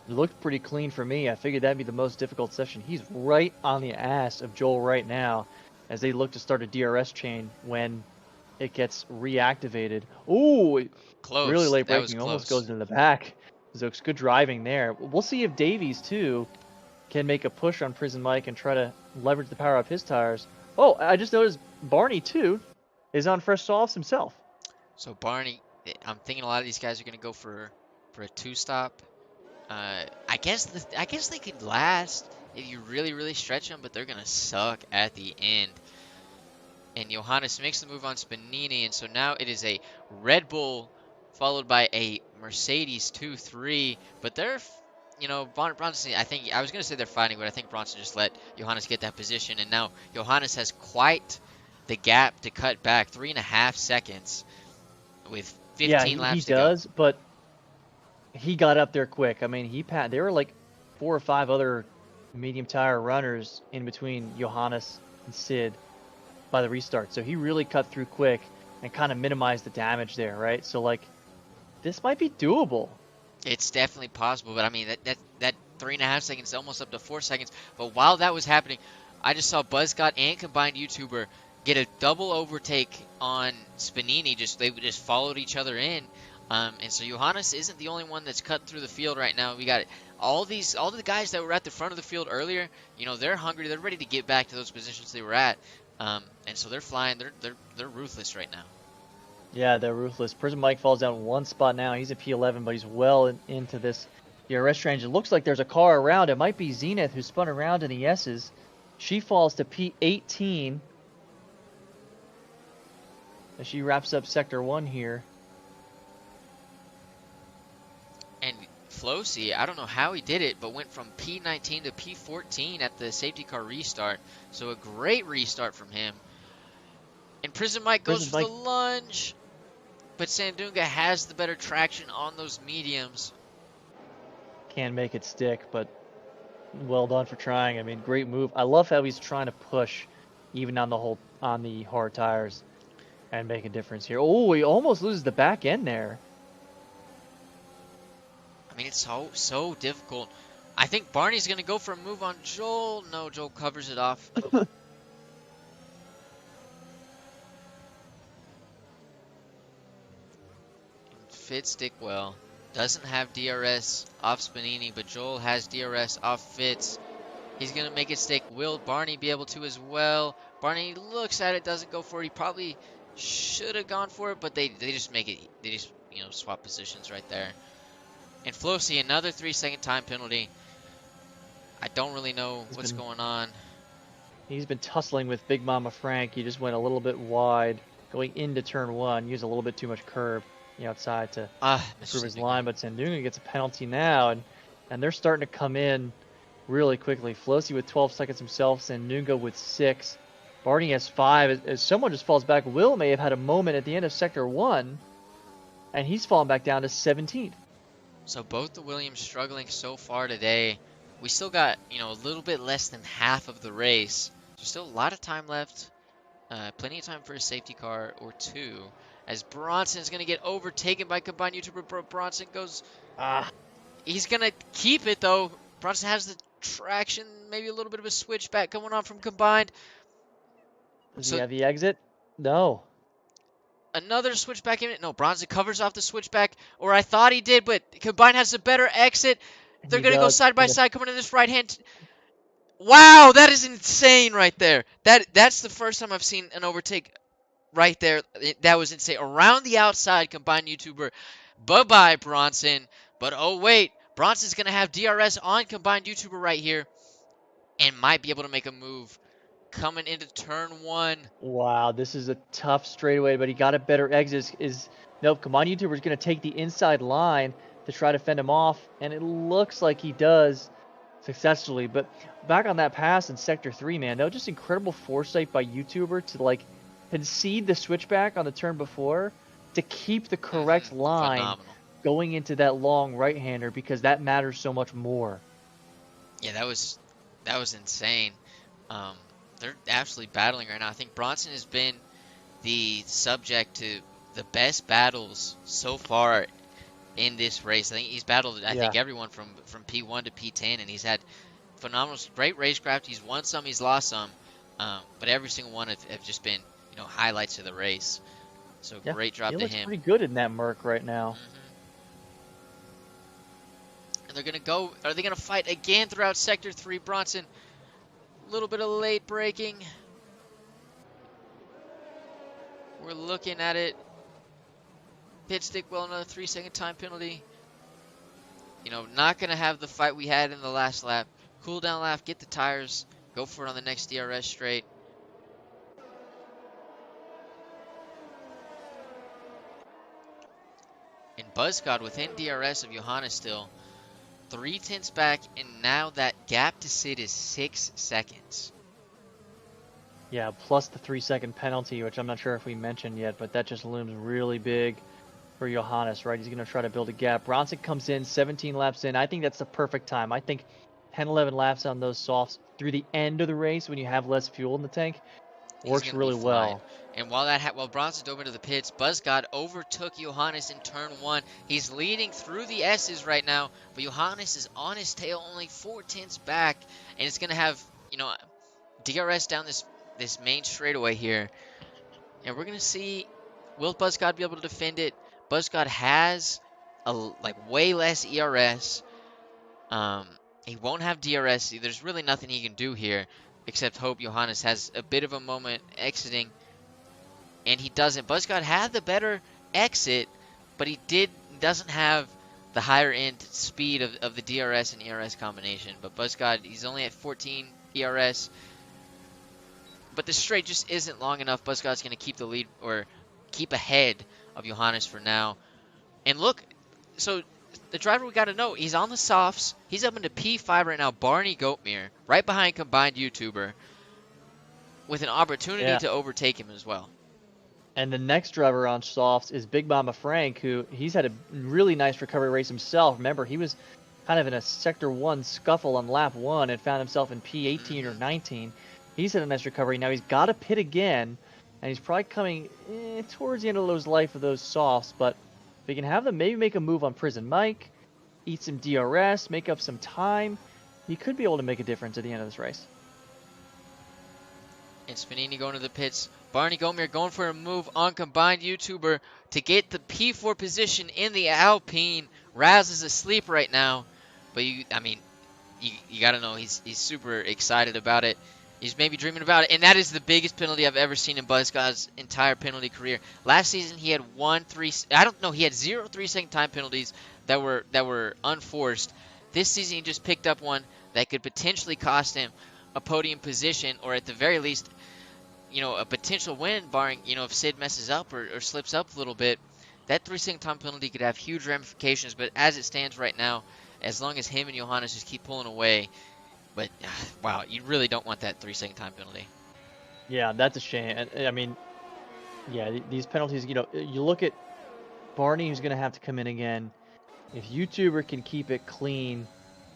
it looked pretty clean for me. I figured that'd be the most difficult session. He's right on the ass of Joel right now as they look to start a DRS chain when it gets reactivated. Ooh, close. Really late braking, almost goes into the back. Zook's good driving there. We'll see if Davies, too, can make a push on Prison Mike and try to leverage the power of his tires. Oh, I just noticed Barney, too, is on fresh softs himself. So Barney, I'm thinking a lot of these guys are going to go for a two-stop. I guess they could last if you really, really stretch them, but they're going to suck at the end. And Johannes makes the move on Spanini, and so now it is a Red Bull followed by a Mercedes 2-3. But they're, Bronson, I was going to say they're fighting, but I think Bronson just let Johannes get that position. And now Johannes has quite the gap to cut back, 3.5 seconds with 15 laps to go. Yeah, he does, but he got up there quick. I mean, there were like 4 or 5 other medium tire runners in between Johannes and Sid by the restart. So he really cut through quick and kind of minimized the damage there, right? So, like, this might be doable. It's definitely possible, but I mean, that 3.5 seconds, almost up to 4 seconds. But while that was happening, I just saw Buzzcott and Combined YouTuber get a double overtake on Spanini. They just followed each other in. And so Johannes isn't the only one that's cutting through the field right now. We got all the guys that were at the front of the field earlier. You know, they're hungry. They're ready to get back to those positions they were at. And so they're flying. They're ruthless right now. Yeah, they're ruthless. Prison Mike falls down one spot now. He's at P11, but he's well into this DRS range. It looks like there's a car around. It might be Zenith who spun around in the S's. She falls to P18 as she wraps up Sector 1 here. And Flosi, I don't know how he did it, but went from P19 to P14 at the safety car restart. So a great restart from him. And Prison Mike goes for the lunge, but Sandunga has the better traction on those mediums. Can't make it stick, but well done for trying. I mean, great move. I love how he's trying to push even on the hard tires and make a difference here. Oh, he almost loses the back end there. I mean, it's so difficult. I think Barney's going to go for a move on Joel. No, Joel covers it off. Fitz Dickwell doesn't have DRS off Spanini, but Joel has DRS off Fitz. He's going to make it stick. Will Barney be able to as well? Barney looks at it, doesn't go for it. He probably should have gone for it, but they just make it. They just, you know, swap positions right there. And Flosi, another 3-second time penalty. I don't really know what's going on. He's been tussling with Big Mama Frank. He just went a little bit wide going into turn 1. Used a little bit too much curb the outside to improve his line. But Sandunga gets a penalty now, and they're starting to come in really quickly. Flosi with 12 seconds himself. Sandunga with 6. Barney has 5. As someone just falls back, Will may have had a moment at the end of Sector 1, and he's fallen back down to 17th. So both the Williams struggling so far today. We still got, you know, a little bit less than half of the race. There's still a lot of time left. Plenty of time for a safety car or two. As Bronson's going to get overtaken by Combined YouTuber. Bronson goes... He's going to keep it, though. Bronson has the traction. Maybe a little bit of a switchback coming on from Combined. Does he have the exit? No. Another switchback in it. No, Bronson covers off the switchback. Or I thought he did, but Combined has a better exit. They're going to go side by side coming in this right hand. Wow, that is insane right there. That's the first time I've seen an overtake right there. That was insane. Around the outside, Combined YouTuber. Bye-bye, Bronson. But oh, wait. Bronson's going to have DRS on Combined YouTuber right here. And might be able to make a move coming into turn 1. Wow, this is a tough straightaway, but he got a better exit. Nope, Combined YouTuber is going to take the inside line to try to fend him off, and it looks like he does successfully. But back on that pass in Sector 3, man, that was just incredible foresight by YouTuber to, like, concede the switchback on the turn before to keep the correct line going into that long right-hander, because that matters so much more. Yeah, that was insane. They're absolutely battling right now. I think Bronson has been the subject to the best battles so far in this race. I think he's battled, I think, everyone from P1 to P10, and he's had phenomenal, great racecraft. He's won some, he's lost some, but every single one have just been, you know, highlights of the race. So great job to him. He looks pretty good in that Merc right now. And they're gonna go. Are they gonna fight again throughout Sector 3? Bronson, a little bit of late braking. We're looking at it. Pit stick, well, another 3-second time penalty. You know, not going to have the fight we had in the last lap. Cool down lap, get the tires, go for it on the next DRS straight. And Buzzcod within DRS of Johannes still. 3/10 back, and now that gap to Sid is 6 seconds. Yeah, plus the 3-second penalty, which I'm not sure if we mentioned yet, but that just looms really big for Johannes, right? He's going to try to build a gap. Bronson comes in, 17 laps in. I think that's the perfect time. I think 10, 11 laps on those softs through the end of the race when you have less fuel in the tank works really well. And while Bronson dove into the pits, Buzzcod overtook Johannes in turn 1. He's leading through the S's right now, but Johannes is on his tail, only 4/10 back, and it's going to have, you know, DRS down this this main straightaway here, and we're gonna see, will Buzzcod be able to defend it? Buzzcod has way less ERS. He won't have DRS. There's really nothing he can do here except hope Johannes has a bit of a moment exiting, and he doesn't. Buzzcod had the better exit, but he doesn't have the higher end speed of the DRS and ERS combination. But Buzzcod, he's only at 14 ERS, but the straight just isn't long enough. Buzzcod's going to keep the lead, or keep ahead of Johannes for now. And look, so the driver, we got to know, he's on the softs. He's up into P5 right now. Barney Goatmere, right behind Combined YouTuber, with an opportunity to overtake him as well. And the next driver on softs is Big Mama Frank, who he's had a really nice recovery race himself. Remember, he was kind of in a Sector 1 scuffle on lap 1 and found himself in P18 or 19. He's had a nice recovery. Now he's got to pit again, and he's probably coming towards the end of those life of those softs. But if he can have them maybe make a move on Prison Mike, eat some DRS, make up some time, he could be able to make a difference at the end of this race. And Spanini going to the pits. Barney Goatmere going for a move on Combined YouTuber to get the P4 position in the Alpine. Raz is asleep right now, but you got to know he's super excited about it. He's maybe dreaming about it, and that is the biggest penalty I've ever seen in Buzzcod's entire penalty career. Last season he had he had 0 3-second time penalties that were unforced. This season he just picked up one that could potentially cost him a podium position, or at the very least, a potential win, barring, if Sid messes up or slips up a little bit. That 3-second time penalty could have huge ramifications, but as it stands right now, as long as him and Johannes just keep pulling away, but wow, you really don't want that 3-second time penalty. Yeah, that's a shame. I mean, yeah, these penalties, you look at Barney, who's going to have to come in again. If YouTuber can keep it clean,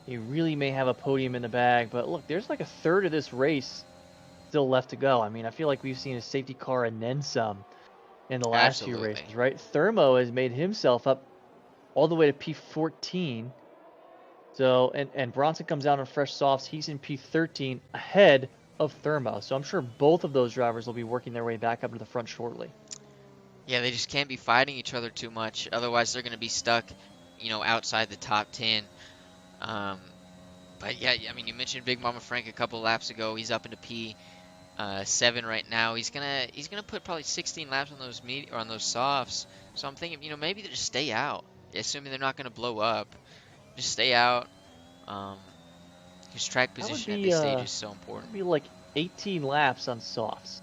he really may have a podium in the bag. But look, there's like a third of this race still left to go. I mean, I feel like we've seen a safety car and then some in the last few races, right? Thermo has made himself up all the way to P14. So, and Bronson comes out on fresh softs. He's in P13 ahead of Thermo. So I'm sure both of those drivers will be working their way back up to the front shortly. Yeah, they just can't be fighting each other too much. Otherwise, they're going to be stuck, outside the top 10. But yeah, I mean, you mentioned Big Mama Frank a couple laps ago. He's up into P7 right now. He's gonna put probably 16 laps on those on those softs. So I'm thinking, maybe they just stay out, assuming they're not going to blow up. Just stay out. His track position at this stage is so important. It'll be like 18 laps on softs.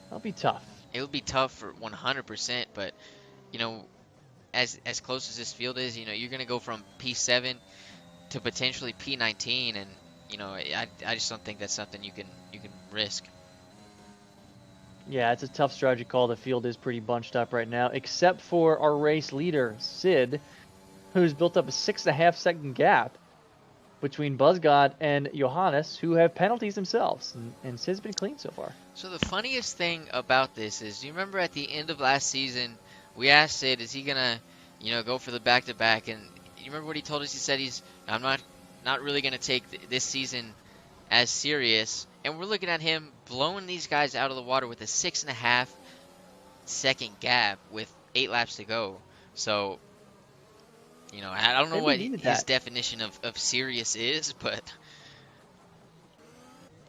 That'll be tough. It would be tough for 100%, but as close as this field is, you're going to go from P7 to potentially P19, and I just don't think that's something you can risk. Yeah, it's a tough strategy call. The field is pretty bunched up right now, except for our race leader, Sid, who's built up a 6.5-second gap between Buzzcod and Johannes, who have penalties themselves, and Sid's been clean so far. So the funniest thing about this is, you remember at the end of last season, we asked Sid, is he gonna, go for the back-to-back? And you remember what he told us? He said I'm not really gonna take this season as serious. And we're looking at him blowing these guys out of the water with a 6.5-second gap with 8 laps to go. So, I don't know what his definition of serious is, but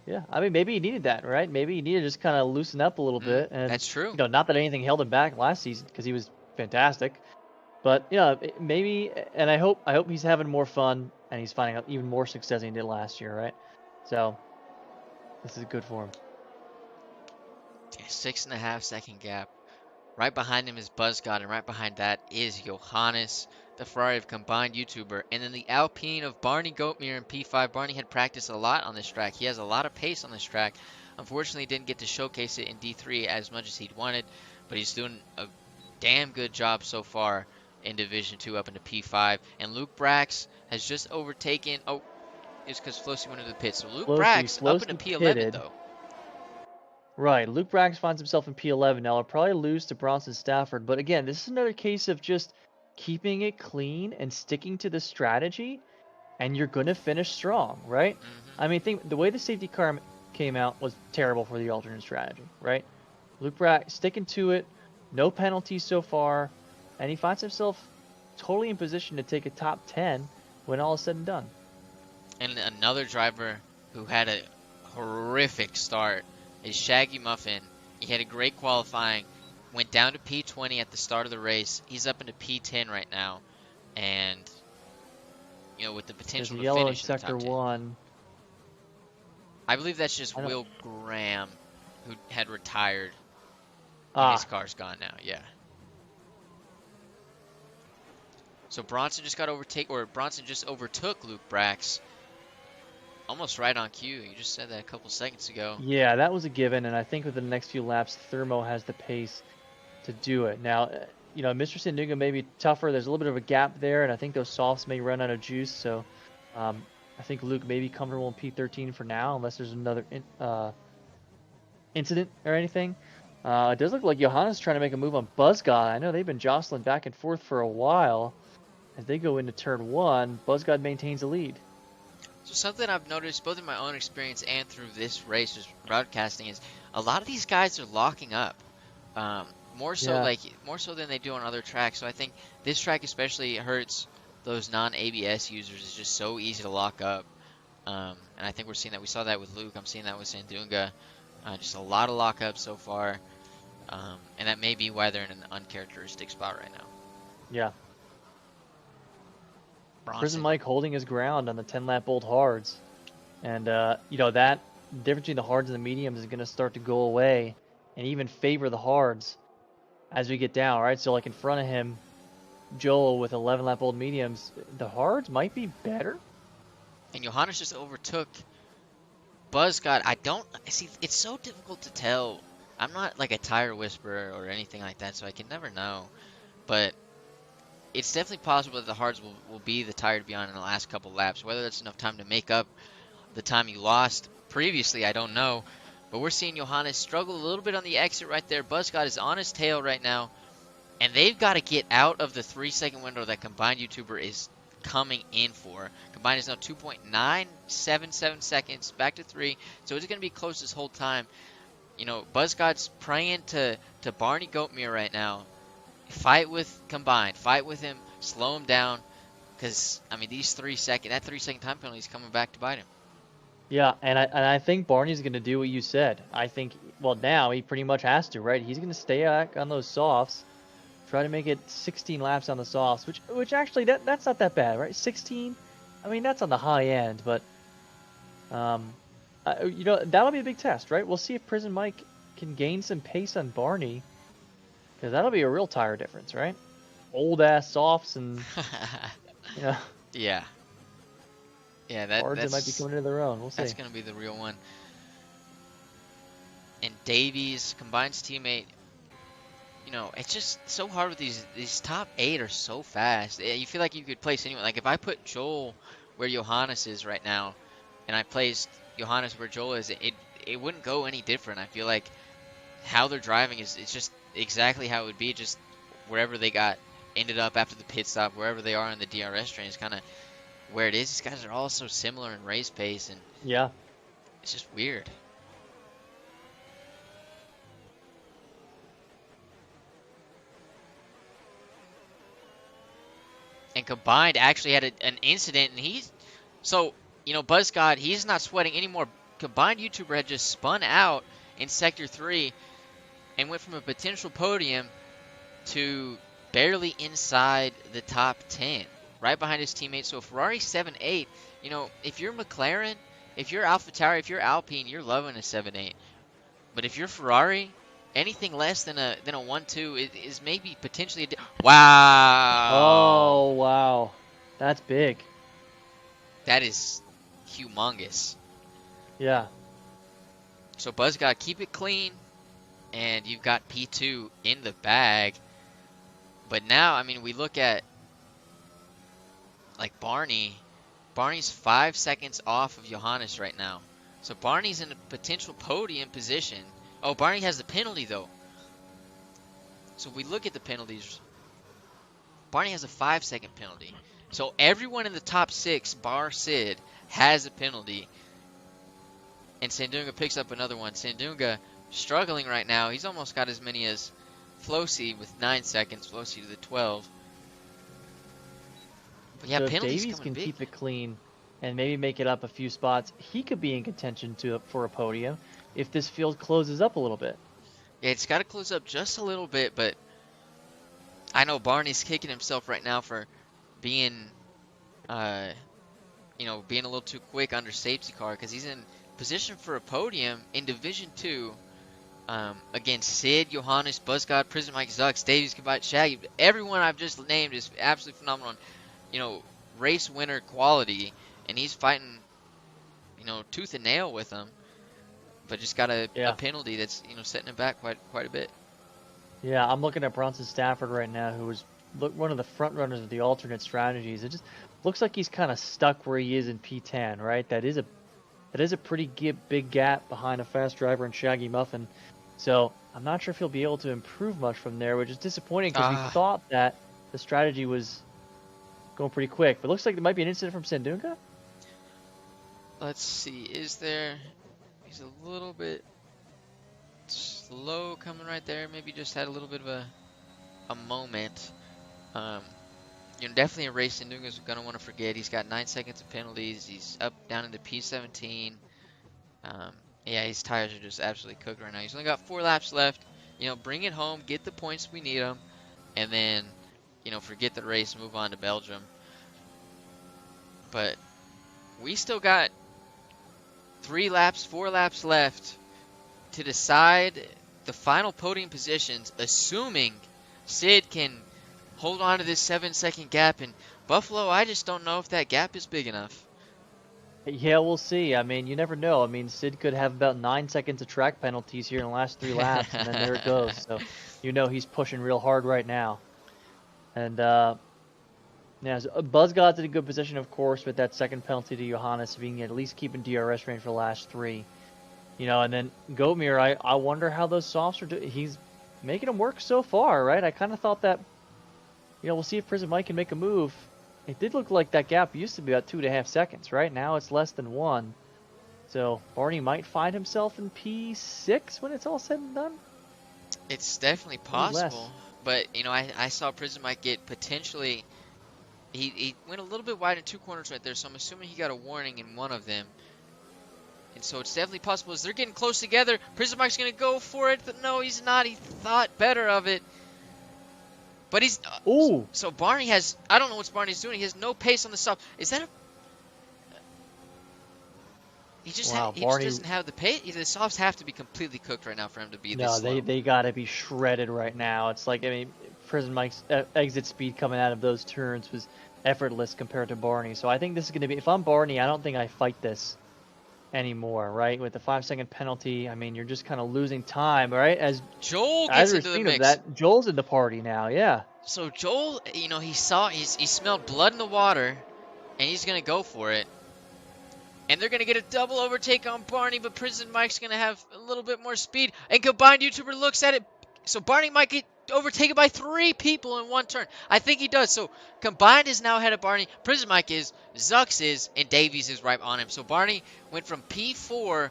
yeah, I mean, maybe he needed that, right? Maybe he needed to just kind of loosen up a little bit. And that's true. Not that anything held him back last season, because he was fantastic. But maybe, and I hope he's having more fun and he's finding out even more success than he did last year, right? So this is good for him. 6.5-second gap. Right behind him is Buzzcod, and right behind that is Johannes, the Ferrari of Combined YouTuber. And then the Alpine of Barney Goatmere in P5. Barney had practiced a lot on this track. He has a lot of pace on this track. Unfortunately, didn't get to showcase it in D3 as much as he'd wanted, but he's doing a damn good job so far in Division 2 up into P5. And Luke Brax has just overtaken... Oh, it's because Flossie went into the pit. So Luke Brax up into P11, though. Right, Luke Brax finds himself in P11 now. He'll probably lose to Bronson Stafford, but again, this is another case of just keeping it clean and sticking to the strategy, and you're going to finish strong, right? I mean, think the way the safety car came out was terrible for the alternate strategy, right? Luke Brack sticking to it, no penalties so far, and he finds himself totally in position to take a top 10 when all is said and done. And another driver who had a horrific start is Shaggy Muffin. He had a great qualifying, went down to P20 at the start of the race. He's up into P10 right now, and with the potential to yellow in finish in the sector top 10. 1. I believe that's just Will Graham, who had retired. His car's gone now, yeah. So Bronson just overtook Luke Brax. Almost right on cue. You just said that a couple seconds ago. Yeah, that was a given, and I think within the next few laps, Thermo has the pace to do it. Now, Mr. Sandunga may be tougher. There's a little bit of a gap there, and I think those softs may run out of juice. So I think Luke may be comfortable in P13 for now, unless there's another incident or anything. It does look like Johannes trying to make a move on Buzzgod. I know they've been jostling back and forth for a while. As they go into turn 1, Buzzgod maintains the lead. So something I've noticed both in my own experience and through this race broadcasting is a lot of these guys are locking up. More so than they do on other tracks. So I think this track especially hurts those non-ABS users. It's just so easy to lock up. And I think we're seeing that. We saw that with Luke. I'm seeing that with Sandunga. Just a lot of lockup so far. And that may be why they're in an uncharacteristic spot right now. Yeah. Bronson. Prison Mike holding his ground on the 10-lap old hards. And, that difference between the hards and the mediums is going to start to go away and even favor the hards as we get down, right? So, like, in front of him, Joel with 11-lap old mediums, the hards might be better. And Johannes just overtook Buzzgod. It's so difficult to tell. I'm not like a tire whisperer or anything like that, so I can never know. But it's definitely possible that the hards will be the tire to be on in the last couple laps. Whether that's enough time to make up the time you lost previously, I don't know. But we're seeing Johannes struggle a little bit on the exit right there. Buzzgod is on his tail right now. And they've got to get out of the 3-second window that Combined YouTuber is coming in for. Combined is now 2.977 seconds, back to 3. So it's going to be close this whole time. Buzzgod's praying to Barney Goatmere right now. Fight with Combined. Fight with him. Slow him down. Because, that 3-second time penalty is coming back to bite him. Yeah, and I think Barney's going to do what you said. I think, now he pretty much has to, right? He's going to stay back on those softs, try to make it 16 laps on the softs, which actually, that's not that bad, right? 16? That's on the high end, but, that'll be a big test, right? We'll see if Prison Mike can gain some pace on Barney, because that'll be a real tire difference, right? Old-ass softs and, Yeah. Yeah, that might be coming into their own. We'll see. That's going to be the real one. And Davies, Combined's teammate, it's just so hard with these top 8 are so fast. You feel like you could place anyone. Like if I put Joel where Johannes is right now, and I placed Johannes where Joel is, it wouldn't go any different. I feel like how they're driving it's just exactly how it would be. Just wherever they ended up after the pit stop, wherever they are in the DRS train is kind of where it is. These guys are all so similar in race pace, and yeah, it's just weird. And Combined actually had an incident, and Buzzgod, he's not sweating anymore. Combined YouTuber had just spun out in Sector 3 and went from a potential podium to barely inside the top 10. Right behind his teammate. So Ferrari 7-8, if you're McLaren, if you're AlphaTauri, if you're Alpine, you're loving a 7-8. But if you're Ferrari, anything less than a 1-2 is maybe potentially wow. Oh, wow. That's big. That is humongous. Yeah. So Buzzgod, keep it clean, and you've got P2 in the bag. But now, we look at like Barney's 5 seconds off of Johannes right now. So Barney's in a potential podium position. Oh, Barney has the penalty though. So if we look at the penalties, Barney has a 5-second penalty. So everyone in the top 6, bar Sid, has a penalty. and Sandunga picks up another one. Sandunga struggling right now. He's almost got as many as Flosi with 9 seconds. Flosi to the 12. But yeah, So if penalties Davies coming can big. keep it clean and maybe make it up a few spots, he could be in contention for a podium if this field closes up a little bit. Yeah, it's got to close up just a little bit, but I know Barney's kicking himself right now for being, being a little too quick under safety car, because he's in position for a podium in Division 2 against Sid, Johannes, Buzzgod, Prison Mike, Zux, Davies, Kabite, Shaggy. Everyone I've just named is absolutely phenomenal. Race winner quality, and he's fighting, tooth and nail with them, but just got a penalty that's, setting him back quite a bit. Yeah, I'm looking at Bronson Stafford right now, who was one of the front runners of the alternate strategies. It just looks like he's kind of stuck where he is in P10, right? That is a pretty big gap behind a fast driver and Shaggy Muffin. So I'm not sure if he'll be able to improve much from there, which is disappointing because we thought that the strategy was going pretty quick. But it looks like there might be an incident from Sandunga. Let's see. Is there? He's a little bit slow coming right there. Maybe just had a little bit of a moment. Definitely a race Sandunga's going to want to forget. He's got 9 seconds of penalties. He's down into P17. Yeah, his tires are just absolutely cooked right now. He's only got 4 laps left. Bring it home, get the points we need them, and then, forget the race, move on to Belgium. But we still got 4 laps left to decide the final podium positions, assuming Sid can hold on to this 7-second gap. And Buffalo, I just don't know if that gap is big enough. Yeah, we'll see. I mean, you never know. I mean, Sid could have about 9 seconds of track penalties here in the last 3 laps, and then there it goes. So, he's pushing real hard right now. And, so Buzzgod's in a good position, of course, with that second penalty to Johannes being at least keeping DRS range for the last 3. And then Goatmere, I wonder how those softs are doing. He's making them work so far, right? I kind of thought that, we'll see if Prison Mike can make a move. It did look like that gap used to be about 2.5 seconds, right? Now it's less than 1. So Barney might find himself in P6 when it's all said and done. It's definitely possible. But, I saw Prison Mike get potentially... He went a little bit wide in 2 corners right there, so I'm assuming he got a warning in one of them. And so it's definitely possible as they're getting close together. Prison Mike's going to go for it, but no, he's not. He thought better of it. But he's... Ooh! So Barney has... I don't know what Barney's doing. He has no pace on the soft. Is that a... He just doesn't have the pace. The softs have to be completely cooked right now for him to be this slow. No, they got to be shredded right now. It's like, Prison Mike's exit speed coming out of those turns was effortless compared to Barney. So I think this is going to be... If I'm Barney, I don't think I fight this anymore, right? With the 5-second penalty, you're just kind of losing time, right? As Joel gets into the mix. Joel's in the party now, yeah. So Joel, he smelled blood in the water, and he's going to go for it. And they're going to get a double overtake on Barney, but Prison Mike's going to have a little bit more speed. And Combined YouTuber looks at it. So Barney might get overtaken by 3 people in 1 turn. I think he does. So Combined is now ahead of Barney. Prison Mike is, Zux is, and Davies is right on him. So Barney went from P4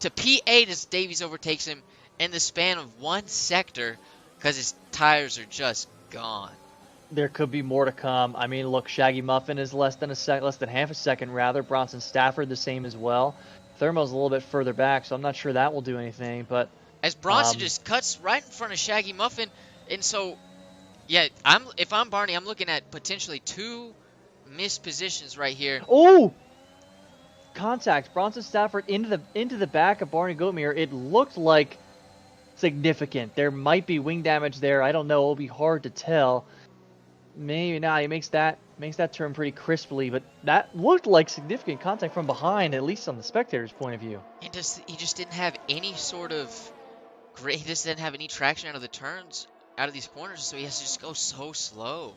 to P8 as Davies overtakes him in the span of 1 sector because his tires are just gone. There could be more to come. Look, Shaggy Muffin is less than half a second rather. Bronson Stafford the same as well. Thermo's a little bit further back, so I'm not sure that will do anything. But as Bronson just cuts right in front of Shaggy Muffin, and so yeah, if I'm Barney, I'm looking at potentially 2 missed positions right here. Oh! Contact. Bronson Stafford into the back of Barney Goatmere. It looked like significant. There might be wing damage there. I don't know. It'll be hard to tell. Maybe not. He makes that turn pretty crisply, but that looked like significant contact from behind, at least on the spectator's point of view. He just didn't have any sort of he just didn't have any traction out of the turns, out of these corners, so he has to just go so slow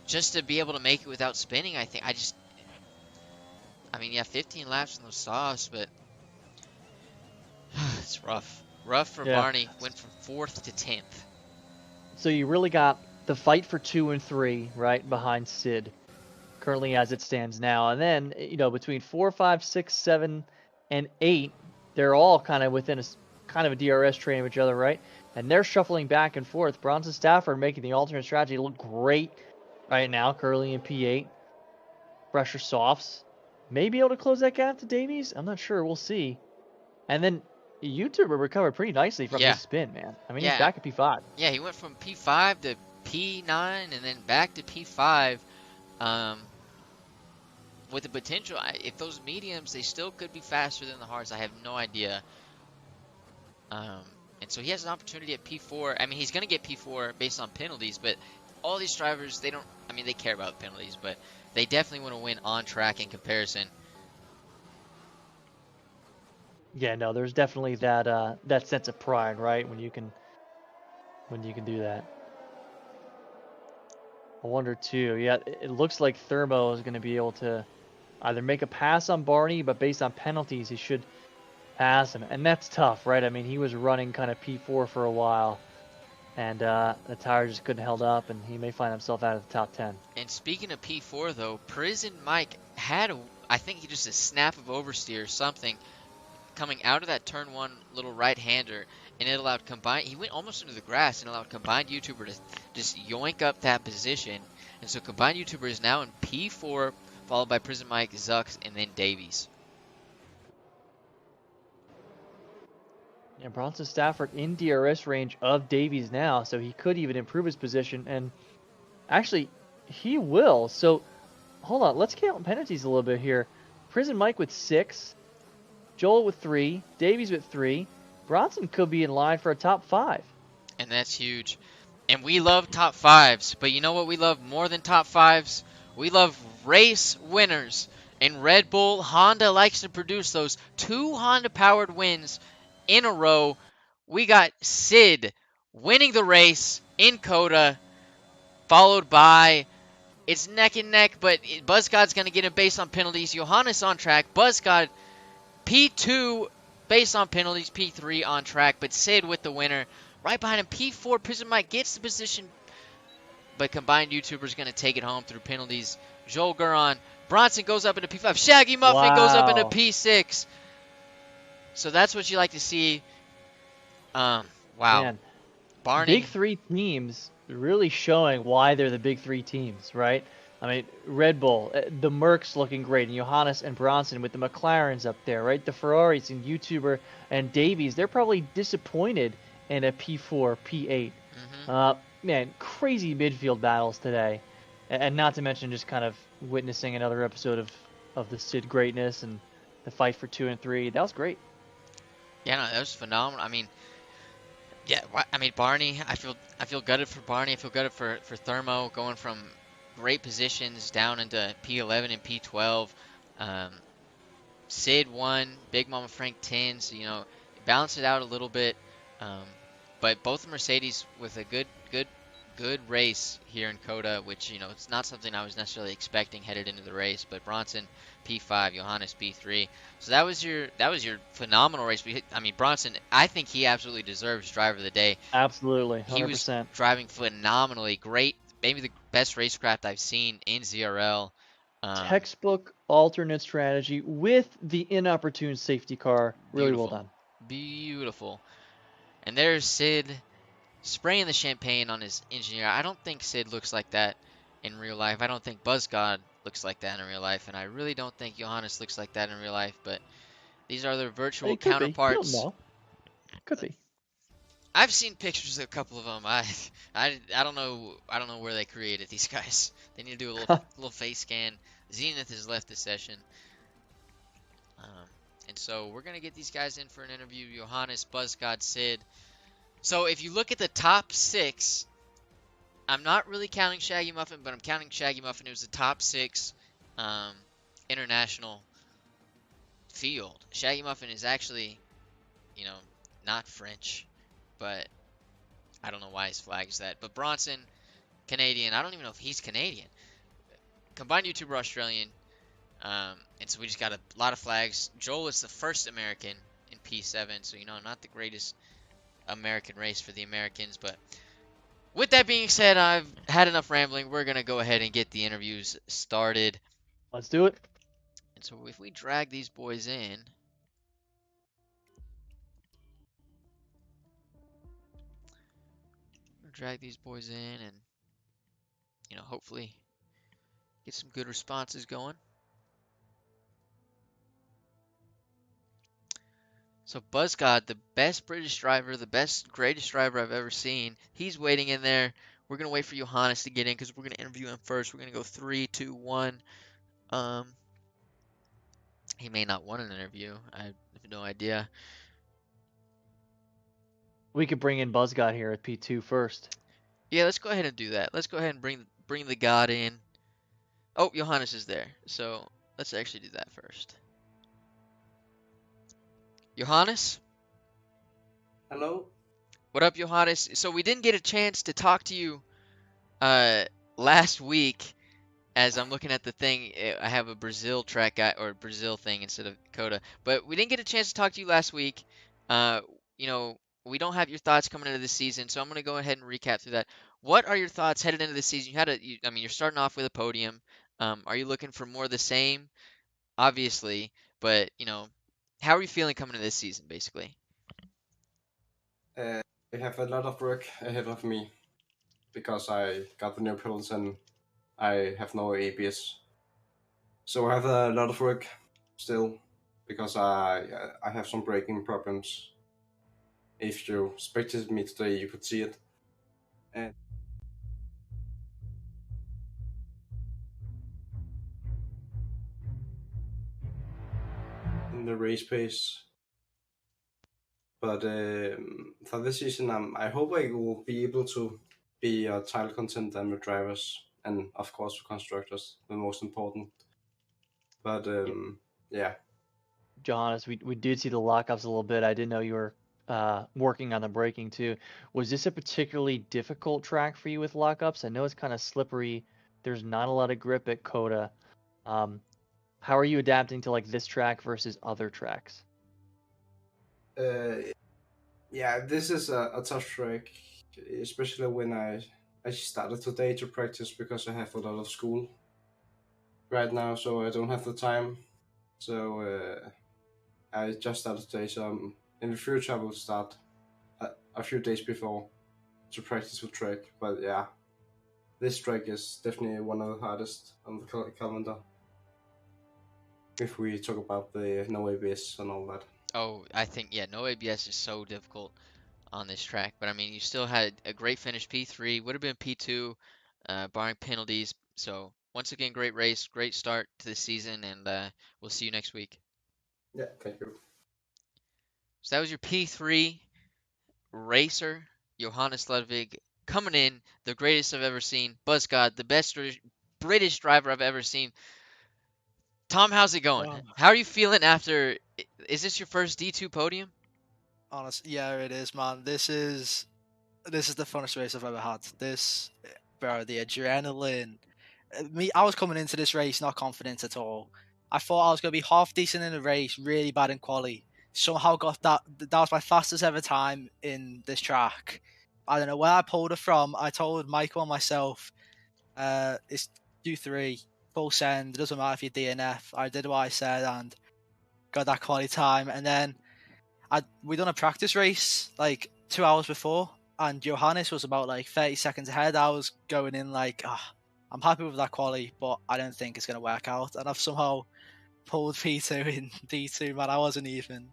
just to be able to make it without spinning. I think 15 laps in those softs, but it's rough. Rough for Barney. Went from 4th to 10th. So you really got the fight for 2 and 3 right behind Sid, currently as it stands now. And then, between 4, 5, 6, 7, and 8, they're all kind of within kind of a DRS train of each other, right? And they're shuffling back and forth. Bronson Stafford making the alternate strategy look great right now, currently in P8. Pressure softs. May be able to close that gap to Davies. I'm not sure. We'll see. And then YouTuber recovered pretty nicely from Yeah. his spin, man. I mean, Yeah. he's back at P5. Yeah, he went from P5 to P9 and then back to P5. With the potential, if those mediums, they still could be faster than the hards. I have no idea. And so he has an opportunity at P4. I mean, he's going to get P4 based on penalties, but all these drivers, they don't, I mean, they care about penalties, but they definitely want to win on track in comparison. Yeah, no, there's definitely that that sense of pride, right? When you can do that. I wonder too. Yeah, it looks like Thermo is going to be able to either make a pass on Barney, but based on penalties, he should pass him, and that's tough, right? I mean, he was running kind of P4 for a while, and the tire just couldn't hold up, and he may find himself out of the top 10. And speaking of P4 though, Prison Mike had I think he just a snap of oversteer or something coming out of that turn 1 little right-hander, and it allowed he went almost into the grass and allowed Combined YouTuber to just yoink up that position. And so Combined YouTuber is now in P4, followed by Prison Mike, Zux, and then Davies. Yeah, Bronson Stafford in DRS range of Davies now, so he could even improve his position, and actually, he will. So, hold on, let's count penalties a little bit here. Prison Mike with 6, Joel with 3, Davies with 3. Bronson could be in line for a top 5. And that's huge. And we love top 5s, but you know what we love more than top 5s? We love race winners. And Red Bull, Honda likes to produce those 2 Honda-powered wins in a row. We got Sid winning the race in COTA, followed by, it's neck and neck, but Buzzgod's going to get it based on penalties. Johannes on track. Buzzgod P2 based on penalties. P3 on track, but Sid with the winner. Right behind him, P4, Prison Mike gets the position, but Combined YouTuber's going to take it home through penalties. Joel Guron. Bronson goes up into P5. Shaggy Muffin goes up into P6. So that's what you like to see. Wow. Man, Barney. Big 3 teams really showing why they're the big 3 teams, right? I mean, Red Bull, the Mercs looking great, and Johannes and Bronson with the McLarens up there, right? The Ferraris and YouTuber and Davies, they're probably disappointed in a P4, P8. Man, crazy midfield battles today. And not to mention just kind of witnessing another episode of the Sid greatness and the fight for 2 and 3. That was great. Yeah, no, that was phenomenal. I mean, yeah, I mean, Barney, I feel gutted for Barney. I feel gutted for Thermo going from great positions down into P11 and P12. Sid won, Big Mama Frank 10, so, you know, balance it out a little bit. But both Mercedes with a good race here in COTA, which, you know, it's not something I was necessarily expecting headed into the race. But Bronson P5, Johannes P3. So that was your phenomenal race. I mean, Bronson, I think he absolutely deserves driver of the day. Absolutely, 100%. He was driving phenomenally, great, maybe the best racecraft I've seen in ZRL. Textbook alternate strategy with the inopportune safety car. Really Beautiful. Well done. Beautiful. And there's Sid spraying the champagne on his engineer. I don't think Sid looks like that in real life. I don't think Buzzgod looks like that in real life. And I really don't think Johannes looks like that in real life. But these are their virtual counterparts. You don't know. Could be. I've seen pictures of a couple of them. I don't know where they created these guys. They need to do a little face scan. Zenith has left the session. And so we're going to get these guys in for an interview. Johannes, Buzzgod, Sid. So if you look at the top 6, I'm not really counting Shaggy Muffin, but I'm counting Shaggy Muffin. It was the top 6 international field. Shaggy Muffin is actually, you know, not French, but I don't know why his flag is that. But Bronson, Canadian. I don't even know if he's Canadian. Combined YouTuber, Australian. And so we just got a lot of flags. Joel is the first American in P7, so, you know, not the greatest American race for the Americans. But with that being said, I've had enough rambling. We're going to go ahead and get the interviews started. Let's do it. And so if we drag these boys in, drag these boys in and, hopefully get some good responses going. So BuzzGod, the best British driver, the best, greatest driver I've ever seen, he's waiting in there. We're going to wait for Johannes to get in because we're going to interview him first. We're going to go 3, 2, 1. He may not want an interview. I have no idea. We could bring in BuzzGod here at P2 first. Yeah, let's go ahead and do that. Let's go ahead and bring the God in. Oh, Johannes is there. So let's actually do that first. Johannes? Hello? What up, Johannes? So we didn't get a chance to talk to you last week. As I'm looking at the thing, I have a Brazil track guy or Brazil thing instead of Coda. But we didn't get a chance to talk to you last week. We don't have your thoughts coming into the season, so I'm going to go ahead and recap through that. What are your thoughts headed into the season? You're starting off with a podium. Are you looking for more of the same? Obviously, but how are you feeling coming into this season, basically? I have a lot of work ahead of me because I got the new pills and I have no ABS. So I have a lot of work still because I have some braking problems. If you spectated me today, you could see it. And in the race pace. But for this season, I hope I will be able to be a title contender with drivers and, of course, for constructors, the most important. But yeah. Johannes, we did see the lockups a little bit. I didn't know you were working on the braking too. Was this a particularly difficult track for you with lockups? I know it's kind of slippery. There's not a lot of grip at Coda. How are you adapting to like this track versus other tracks? Yeah, this is a tough track, especially when I started today to practice because I have a lot of school right now, so I don't have the time. So I just started today, so in the future I will start a few days before to practice with track. But yeah, this track is definitely one of the hardest on the calendar. If we talk about the no ABS and all that. Oh, I think, yeah, no ABS is so difficult on this track. But I mean, you still had a great finish, P3, would have been P2, barring penalties. So once again, great race, great start to the season, and we'll see you next week. Yeah, thank you. So that was your P3 racer, Johannes Ludwig, coming in, the greatest I've ever seen. BuzzGod, the best British driver I've ever seen. Tom, how's it going? How are you feeling after? Is this your first D2 podium? Honestly, yeah, it is, man. This is the funnest race I've ever had. Bro, the adrenaline. I was coming into this race not confident at all. I thought I was gonna be half decent in the race, really bad in quali. Somehow got that. That was my fastest ever time in this track. I don't know where I pulled it from. I told Michael and myself, it's Q3, full send. It doesn't matter if you're DNF. I did what I said and got that quality time. And then we done a practice race like 2 hours before, and Johannes was about like 30 seconds ahead. I was going in like, I'm happy with that quality, but I don't think it's going to work out. And I've somehow pulled P2 in D2, man. I wasn't even.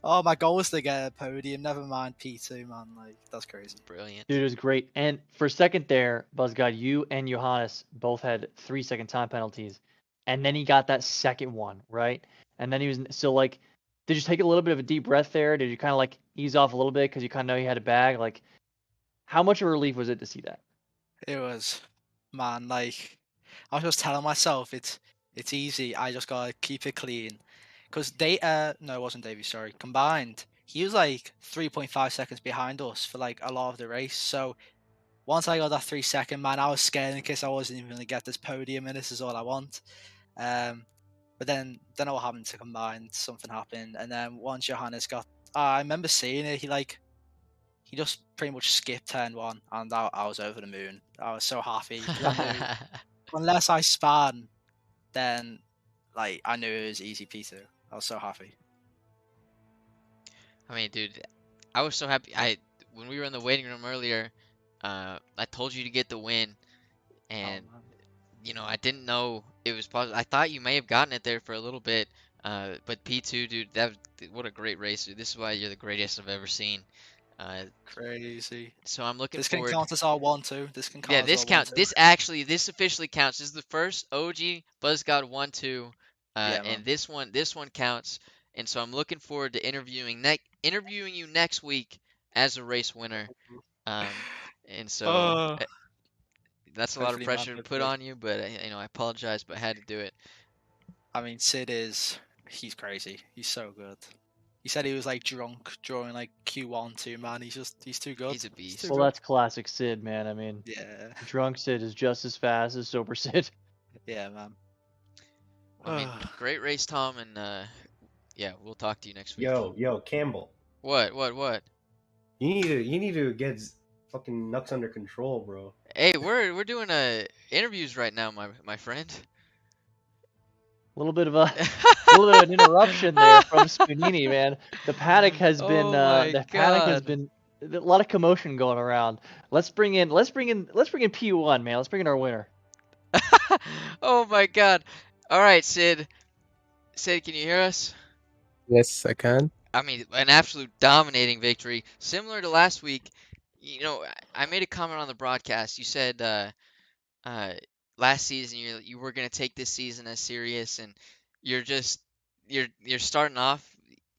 Oh, my goal was to get a podium. Never mind P2, man. Like, that's crazy. Brilliant. Dude, it was great. And for a second there, BuzzGod, you and Johannes both had 3-second time penalties. And then he got that second one, right? And then he was so like, did you take a little bit of a deep breath there? Did you kind of like ease off a little bit because you kind of know you had a bag? Like, how much of a relief was it to see that? It was, man. Like, I was just telling myself it's easy. I just gotta keep it clean. Because no, it wasn't Davey. Sorry, combined, he was like 3.5 seconds behind us for like a lot of the race. So once I got that 3 second, man, I was scared in case I wasn't even gonna get this podium, and this is all I want. But then what happened to combined? Something happened, and then once Johannes got, I remember seeing it. He just pretty much skipped turn one, and I was over the moon. I was so happy. Unless I span, then like I knew it was easy P2. I was so happy. I mean, dude, I was so happy. When we were in the waiting room earlier, I told you to get the win, and man. you know, I didn't know it was possible. I thought you may have gotten it there for a little bit, but P2, dude, what a great racer. This is why you're the greatest I've ever seen. Uh, Crazy. so I'm looking This can forward. count as our 1-2. This can Yeah, count as this our counts. 1-2. This officially counts. This is the first OG BuzzGod 1-2, Yeah, man. and this one counts. And so I'm looking forward to interviewing you next week as a race winner. Um, and so Oh, that's a lot of hopefully, man. pressure to put Hopefully. on you, but you know, I apologize, but I had to do it. I mean, he's crazy. He's so good. He said he was like drunk during like Q1 too, man. He's too good. He's a beast. too Well, good. that's classic Sid, man. I mean, Yeah, drunk Sid is just as fast as sober Sid. yeah, man. I mean, great race, Tom, and yeah, we'll talk to you next week. Yo, Campbell. What? You need to get fucking Nux under control, bro. Hey, we're doing interviews right now, my friend. A little bit of an interruption there from Spoonini, man. The paddock has been Oh my God. a lot of commotion going around. Let's bring in P1, man. Let's bring in our winner. Oh my God. All right, Sid. Sid, can you hear us? Yes, I can. I mean, an absolute dominating victory, similar to last week. You know, I made a comment on the broadcast. You said last season you were gonna take this season as serious, and you're just you're starting off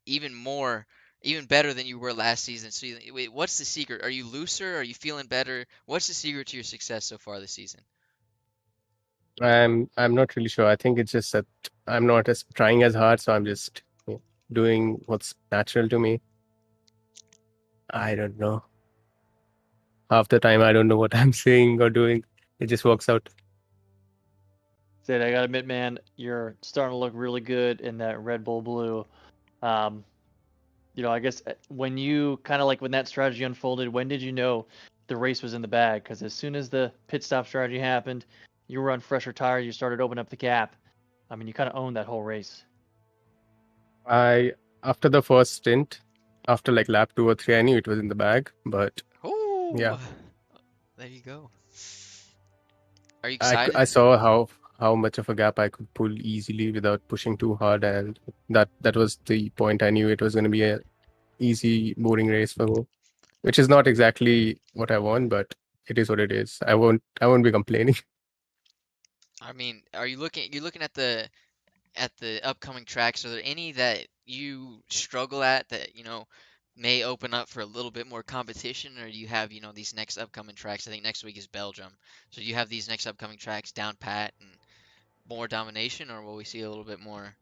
even better than you were last season. So wait, what's the secret? Are you looser? Are you feeling better? What's the secret to your success so far this season? I'm not really sure. I think it's just that I'm not as trying as hard, so I'm just doing what's natural to me. I don't know. Half the time I don't know what I'm saying or doing. It just works out. Sid, I gotta admit, man, you're starting to look really good in that Red Bull Blue. You know, I guess when that strategy unfolded, when did you know the race was in the bag? Because as soon as the pit stop strategy happened, you were on fresher tires, you started opening up the gap. I mean, you kind of owned that whole race. After the first stint, after like lap 2 or 3, I knew it was in the bag, but Oh, yeah. There you go. Are you excited? I saw how much of a gap I could pull easily without pushing too hard, and that was the point. I knew it was going to be a easy, boring race for me, which is not exactly what I want, but it is what it is. I won't be complaining. I mean, you're looking at the upcoming tracks? Are there any that you struggle at that, you know, may open up for a little bit more competition, or do you have, you know, these next upcoming tracks? I think next week is Belgium. So do you have these next upcoming tracks down pat and more domination, or will we see a little bit more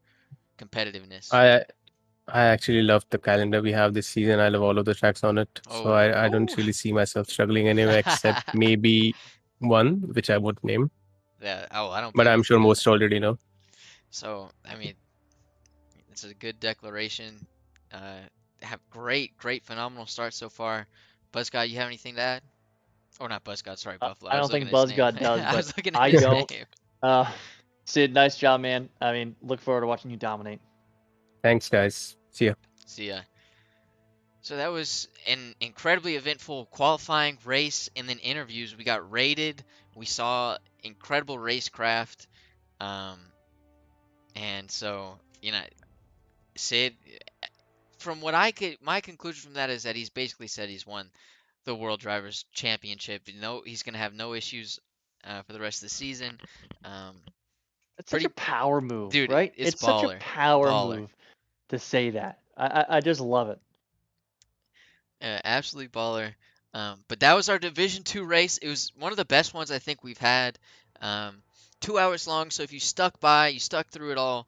competitiveness? I actually love the calendar we have this season. I love all of the tracks on it. So I don't really see myself struggling anywhere except maybe one, which I won't name. Yeah. Oh, I don't. But blame I'm you sure for that. most already know. So, I mean, it's a good declaration. Have great, phenomenal start so far. Buzzguy, you have anything to add? Or not Buzzguy, sorry, Buffalo. I was don't think looking at his Buzzgod name. does, I was but looking at I his don't. name. Sid, nice job, man. I mean, look forward to watching you dominate. Thanks, guys. See ya. See ya. So that was an incredibly eventful qualifying race and then interviews. We got rated. We saw incredible racecraft. And so, you know, Sid, from what my conclusion from that is that he's basically said he's won the World Drivers Championship. He's going to have no issues for the rest of the season. It's such a power move, dude, right? it's such a baller. power Baller. move to say that. I just love it. Absolutely baller. But that was our Division 2 race. It was one of the best ones I think we've had. 2 hours long, so if you stuck through it all,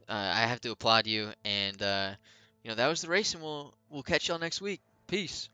I have to applaud you. And you know, that was the race, and we'll catch y'all next week. Peace.